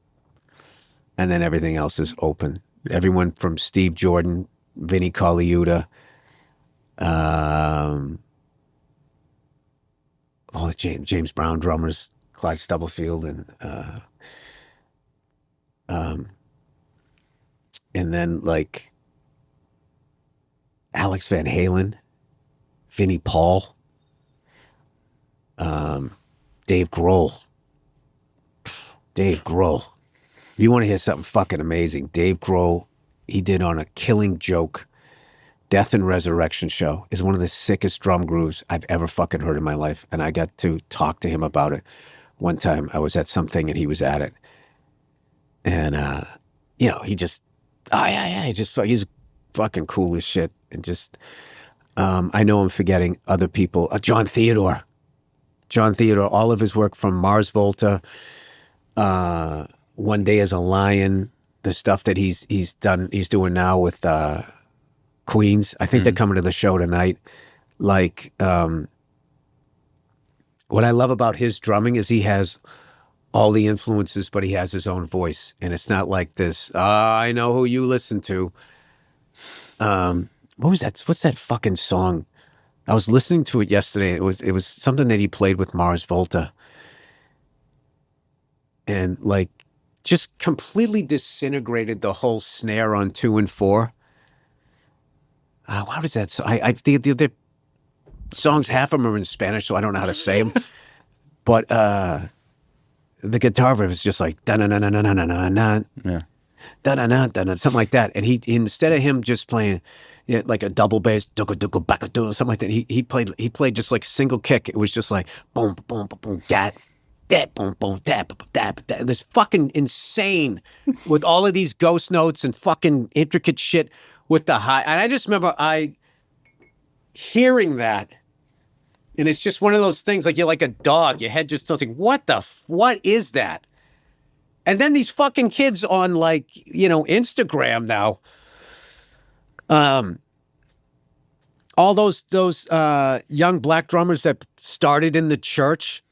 and then everything else is open. Everyone from Steve Jordan, Vinnie Colaiuta, all the James Brown drummers, Clyde Stubblefield, and then like Alex Van Halen, Vinnie Paul, Dave Grohl. You want to hear something fucking amazing? Dave Grohl, he did on a Killing Joke, Death and Resurrection show, is one of the sickest drum grooves I've ever fucking heard in my life. And I got to talk to him about it one time. I was at something and he was at it. And, you know, he just, he's fucking cool as shit. And just, I know I'm forgetting other people. John Theodore, all of his work from Mars Volta, One Day as a Lion, the stuff that he's doing now with Queens. I think they're coming to the show tonight. Like, what I love about his drumming is he has all the influences, but he has his own voice. And it's not like this, I know who you listen to. What was that? What's that fucking song? I was listening to it yesterday. It was something that he played with Mars Volta. And like just completely disintegrated the whole snare on 2 and 4. What was that? So the songs, half of them are in Spanish, so I don't know how to say them. But the guitar riff is just like da na na na na na na na, yeah, da na na da na, something like that. And he instead of him just playing like a double bass, something like that, he played just like single kick. It was just like boom boom boom boom that boom boom that. This fucking insane with all of these ghost notes and fucking intricate shit with the high. And I just remember hearing that, and it's just one of those things like you're like a dog. Your head just feels like, what is that? And then these fucking kids on like, you know, Instagram now, all those young black drummers that started in the church,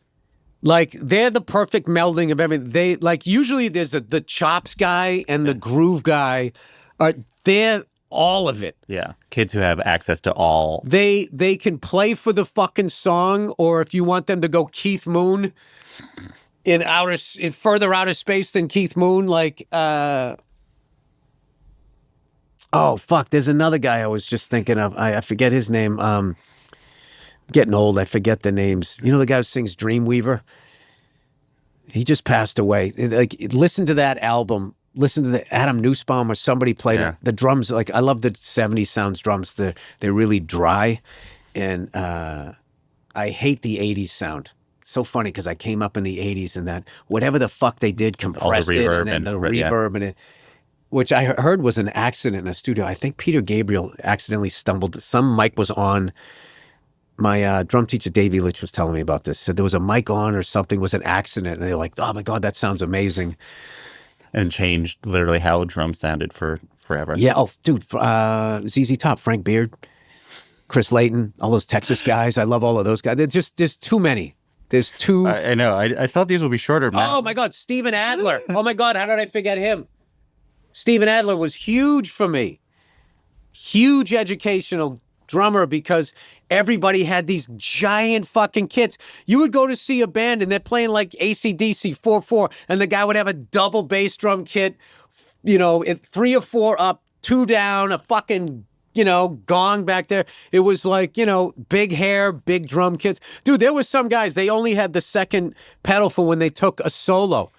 like they're the perfect melding of everything. They like usually there's the chops guy and the groove guy, they're all of it. Yeah, kids who have access to all. They can play for the fucking song, or if you want them to go Keith Moon in further outer space than Keith Moon, like. Oh, fuck. There's another guy I was just thinking of. I forget his name. Getting old. I forget the names. You know the guy who sings Dreamweaver? He just passed away. Like, listen to that album. Listen to the Adam Nussbaum or somebody played it. The drums. Like, I love the 70s sounds drums. They're really dry. And I hate the 80s sound. So funny because I came up in the 80s and that whatever the fuck they did compressed it and then the reverb and it. Which I heard was an accident in a studio. I think Peter Gabriel accidentally stumbled. Some mic was on. My drum teacher, Davey Litch, was telling me about this. Said there was a mic on or something, was an accident. And they're like, oh my God, that sounds amazing. And changed literally how drums sounded for forever. Yeah. Oh, dude. ZZ Top, Frank Beard, Chris Layton, all those Texas guys. I love all of those guys. There's too many. There's too. I know. I thought these would be shorter, Matt. Oh my God. Steven Adler. Oh my God. How did I forget him? Steven Adler was huge for me. Huge educational drummer because everybody had these giant fucking kits. You would go to see a band and they're playing like AC/DC 4/4 and the guy would have a double bass drum kit, 3 or 4 up, 2 down, a fucking, gong back there. It was like, big hair, big drum kits. Dude, there was some guys, they only had the second pedal for when they took a solo.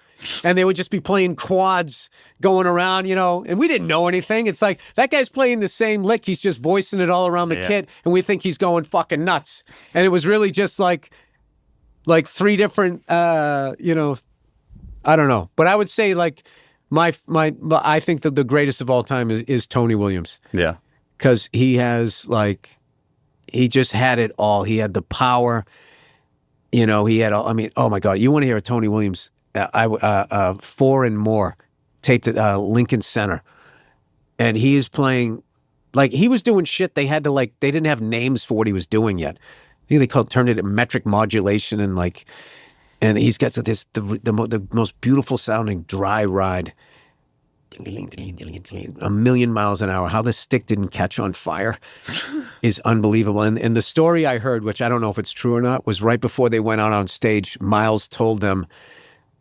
And they would just be playing quads going around, and we didn't know anything. It's like, that guy's playing the same lick. He's just voicing it all around the kit, and we think he's going fucking nuts. And it was really just like 3 different, I don't know. But I would say like I think that the greatest of all time is Tony Williams. Yeah. Because he just had it all. He had the power, he had all, oh my God, you want to hear a Tony Williams 4 and More taped at Lincoln Center, and he is playing like he was doing shit they had to they didn't have names for what he was doing yet. I think they turned it metric modulation and he's got the most beautiful sounding dry ride, 1,000,000 miles an hour. How the stick didn't catch on fire is unbelievable. And the story I heard, which I don't know if it's true or not, was right before they went out on stage, Miles told them,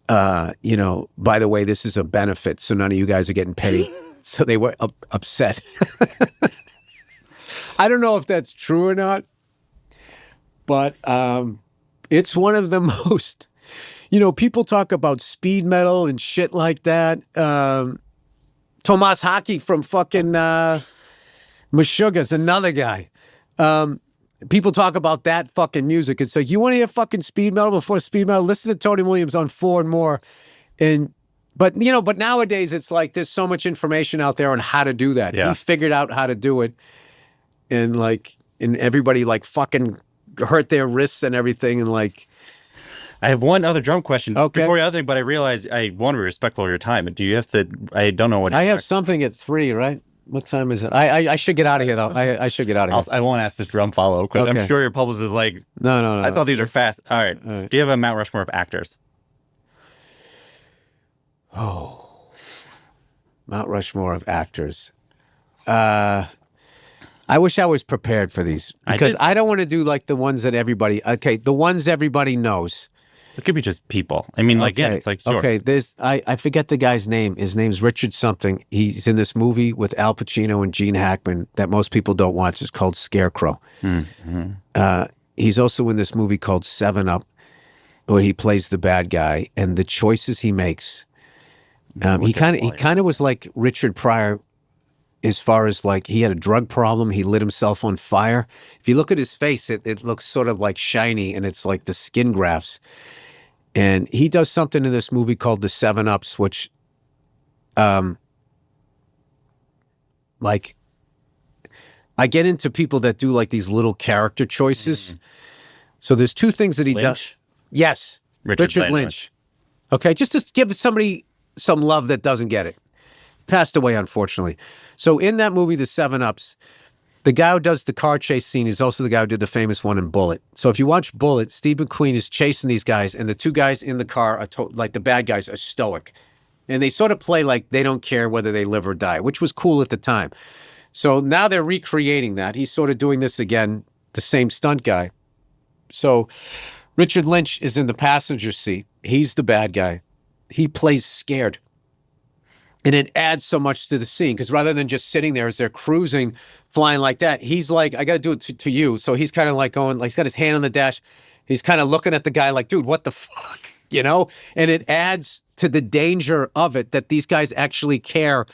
by the way, this is a benefit, so none of you guys are getting paid. So they were upset. I don't know if that's true or not, but it's one of the most, people talk about speed metal and shit like that. Tomas Hockey from fucking Meshuggah's another guy. People talk about that fucking music. It's like, you want to hear fucking speed metal before speed metal? Listen to Tony Williams on 4 and More. But nowadays it's like there's so much information out there on how to do that. Yeah. He figured out how to do it. And everybody fucking hurt their wrists and everything. And I have one other drum question before the other thing, but I realize I want to be respectful of your time. Do you have to, I don't know what. I have something at 3, right? What time is it? I should get out of here, though. I should get out of here. I won't ask this drum follow-up because I'm sure your publicist is like, no. I thought these are fast. All right. Do you have a Mount Rushmore of actors? Oh. Mount Rushmore of actors. I wish I was prepared for these because I don't want to do the ones that the ones everybody knows. It could be just people. Again, it's like, sure. Okay, I forget the guy's name. His name's Richard something. He's in this movie with Al Pacino and Gene Hackman that most people don't watch. It's called Scarecrow. Mm-hmm. He's also in this movie called 7 Up where he plays the bad guy and the choices he makes. He kind of was like Richard Pryor as far as he had a drug problem. He lit himself on fire. If you look at his face, it looks sort of shiny and it's like the skin grafts. And he does something in this movie called The 7 Ups, which, I get into people that do these little character choices. Mm-hmm. So there's 2 things that he does. Yes, Richard Lynch. Okay, just to give somebody some love that doesn't get it. Passed away, unfortunately. So in that movie, The 7 Ups, The guy who does the car chase scene is also the guy who did the famous one in Bullet. So if you watch Bullet, Steve McQueen is chasing these guys, and the two guys in the car are like the bad guys are stoic. And they sort of play like they don't care whether they live or die, which was cool at the time. So now they're recreating that. He's sort of doing this again, the same stunt guy. So Richard Lynch is in the passenger seat. He's the bad guy. He plays scared. And it adds so much to the scene because rather than just sitting there as they're cruising, flying like that, he's like, I got to do it to you. So he's kind of like going, like he's got his hand on the dash. He's kind of looking at the guy like, dude, what the fuck? You know? And it adds to the danger of it that these guys actually care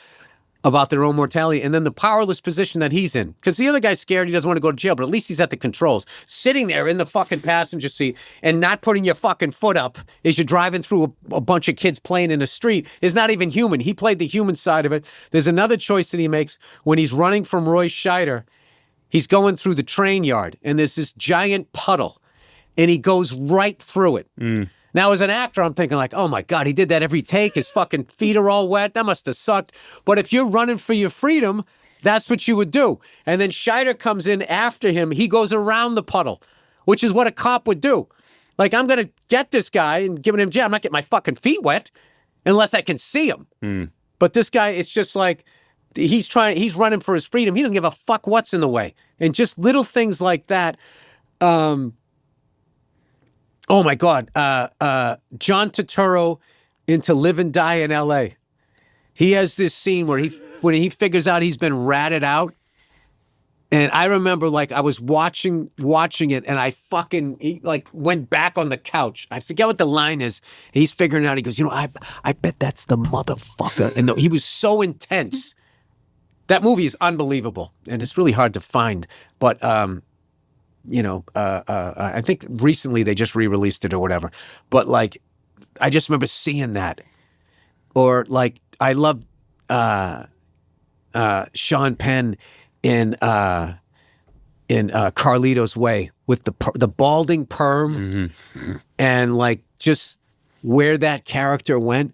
about their own mortality, and then the powerless position that he's in. Because the other guy's scared, he doesn't want to go to jail, but at least he's at the controls. Sitting there in the fucking passenger seat and not putting your fucking foot up as you're driving through a bunch of kids playing in the street is not even human. He played the human side of it. There's another choice that he makes when he's running from Roy Scheider. He's going through the train yard, and there's this giant puddle, and he goes right through it. Now, as an actor, I'm thinking like, oh my God, he did that every take. His fucking feet are all wet. That must have sucked. But if you're running for your freedom, that's what you would do. And then Scheider comes in after him. He goes around the puddle, which is what a cop would do. Like, I'm going to get this guy and give him jail. I'm not getting my fucking feet wet unless I can see him. But this guy, it's just like, he's running for his freedom. He doesn't give a fuck what's in the way. And just little things like that. Oh my God, John Turturro into Live and Die in L.A. He has this scene where when he figures out he's been ratted out, and I remember like I was watching it, and he went back on the couch. I forget what the line is. He's figuring it out. He goes, I bet that's the motherfucker. And he was so intense. That movie is unbelievable, and it's really hard to find, but. I think recently they just re-released it or whatever. But like, I just remember seeing that. Or like, I love Sean Penn in Carlito's Way with the balding perm and like just where that character went.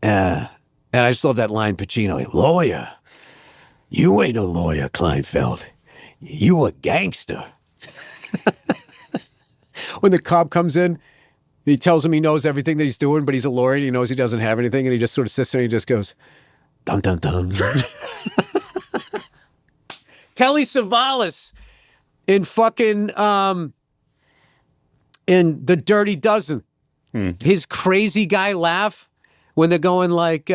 And I just love that line, Pacino, lawyer. You ain't a lawyer, Kleinfeld. You a gangster. When the cop comes in, he tells him he knows everything that he's doing, but he's a lawyer and he knows he doesn't have anything, and he just sort of sits there and he just goes, dun dun dun. Telly Savalas in fucking in The Dirty Dozen. His crazy guy laugh when they're going like,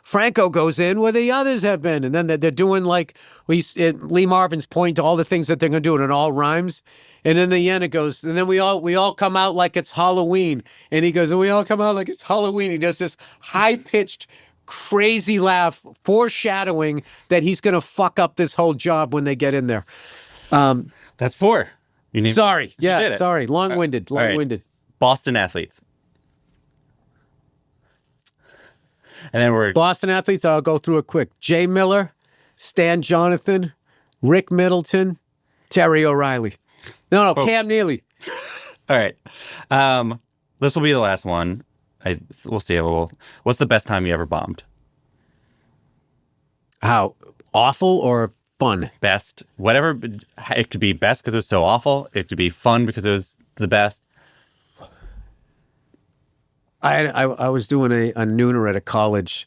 Franco goes in where the others have been. And then they're doing like, Lee Marvin's pointing to all the things that they're going to do, and it all rhymes. And in the end it goes, and then we all come out like it's Halloween. And he goes, and we all come out like it's Halloween. He does this high-pitched, crazy laugh, foreshadowing that he's going to fuck up this whole job when they get in there. That's 4. Sorry. Yeah, sorry. Long-winded. Right. Boston athletes. And then we're Boston athletes, I'll go through it quick. Jay Miller, Stan Jonathan, Rick Middleton, Terry O'Reilly. No, Cam Neely. All right. This will be the last one. We'll see. What's the best time you ever bombed? How awful or fun? Best. Whatever. It could be best because it was so awful. It could be fun because it was the best. I was doing a nooner at a college,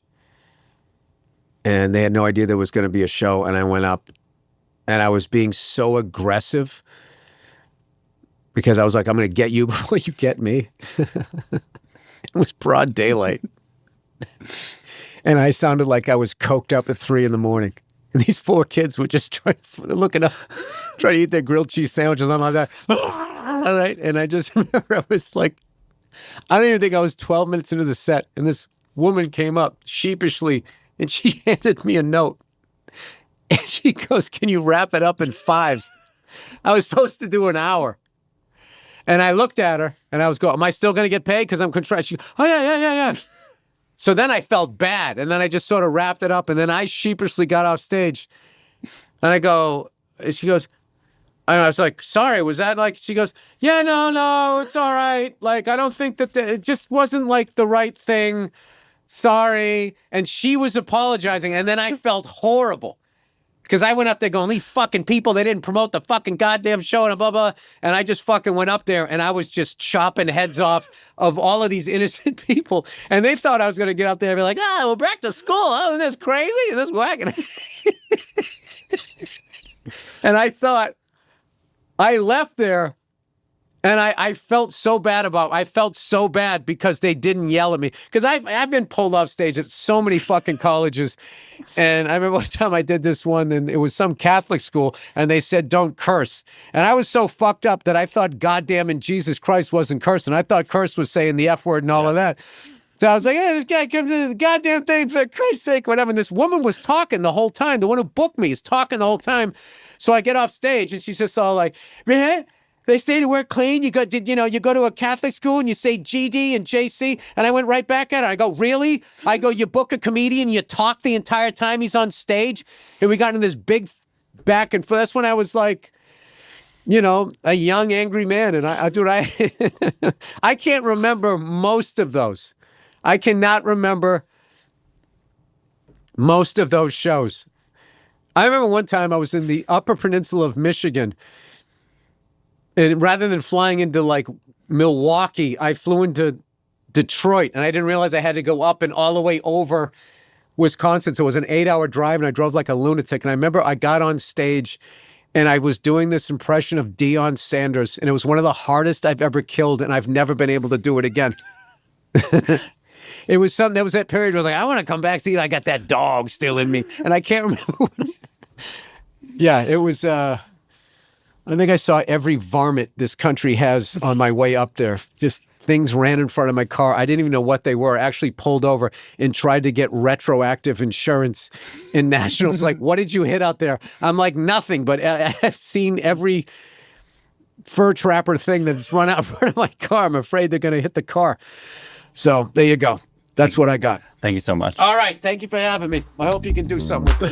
and they had no idea there was going to be a show, and I went up, and I was being so aggressive because I was like, I'm going to get you before you get me. It was broad daylight. And I sounded like I was coked up at 3 a.m. And these 4 kids were just looking up, trying to eat their grilled cheese sandwiches and all that. All right. And I just remember I was like, I don't even think I was 12 minutes into the set. And this woman came up sheepishly and she handed me a note. And she goes, can you wrap it up in 5? I was supposed to do an hour. And I looked at her and I was going, am I still going to get paid? Because I'm contracted. She goes, oh, yeah. So then I felt bad. And then I just sort of wrapped it up. And then I sheepishly got off stage. And I go, she goes, and I was like, sorry, was that like, she goes, yeah, no, it's all right. Like, I don't think that it just wasn't like the right thing. Sorry. And she was apologizing. And then I felt horrible. Because I went up there going, these fucking people, they didn't promote the fucking goddamn show and blah, blah. And I just fucking went up there and I was just chopping heads off of all of these innocent people. And they thought I was going to get up there and be like, oh, we're back to school. Oh, isn't this crazy? Isn't this whack? And I thought, I left there and I felt so bad because they didn't yell at me. Because I've been pulled off stage at so many fucking colleges. And I remember one time I did this one and it was some Catholic school and they said, don't curse. And I was so fucked up that I thought goddamn and Jesus Christ wasn't cursing. I thought curse was saying the F word and all of that. So I was like, hey, this guy comes in the goddamn thing for Christ's sake, whatever. And this woman was talking the whole time. The one who booked me is talking the whole time. So I get off stage and she's just all like, man, they say to wear clean. You go to a Catholic school and you say GD and JC. And I went right back at her. I go, really? I go, you book a comedian, you talk the entire time he's on stage. And we got in this big back and forth. That's when I was like, a young, angry man. And I can't remember most of those. I cannot remember most of those shows. I remember one time I was in the Upper Peninsula of Michigan. And rather than flying into like Milwaukee, I flew into Detroit and I didn't realize I had to go up and all the way over Wisconsin. So it was an 8-hour drive and I drove like a lunatic. And I remember I got on stage and I was doing this impression of Deion Sanders and it was one of the hardest I've ever killed and I've never been able to do it again. It was something that was that period where I was like, I want to come back, see, I got that dog still in me. And I can't remember. Yeah, it was... I think I saw every varmint this country has on my way up there. Just things ran in front of my car. I didn't even know what they were. I actually pulled over and tried to get retroactive insurance in Nationals. Like, what did you hit out there? I'm like, nothing, but I've seen every fur trapper thing that's run out in front of my car. I'm afraid they're going to hit the car. So there you go. That's what I got. Thank you so much. All right. Thank you for having me. I hope you can do something with this.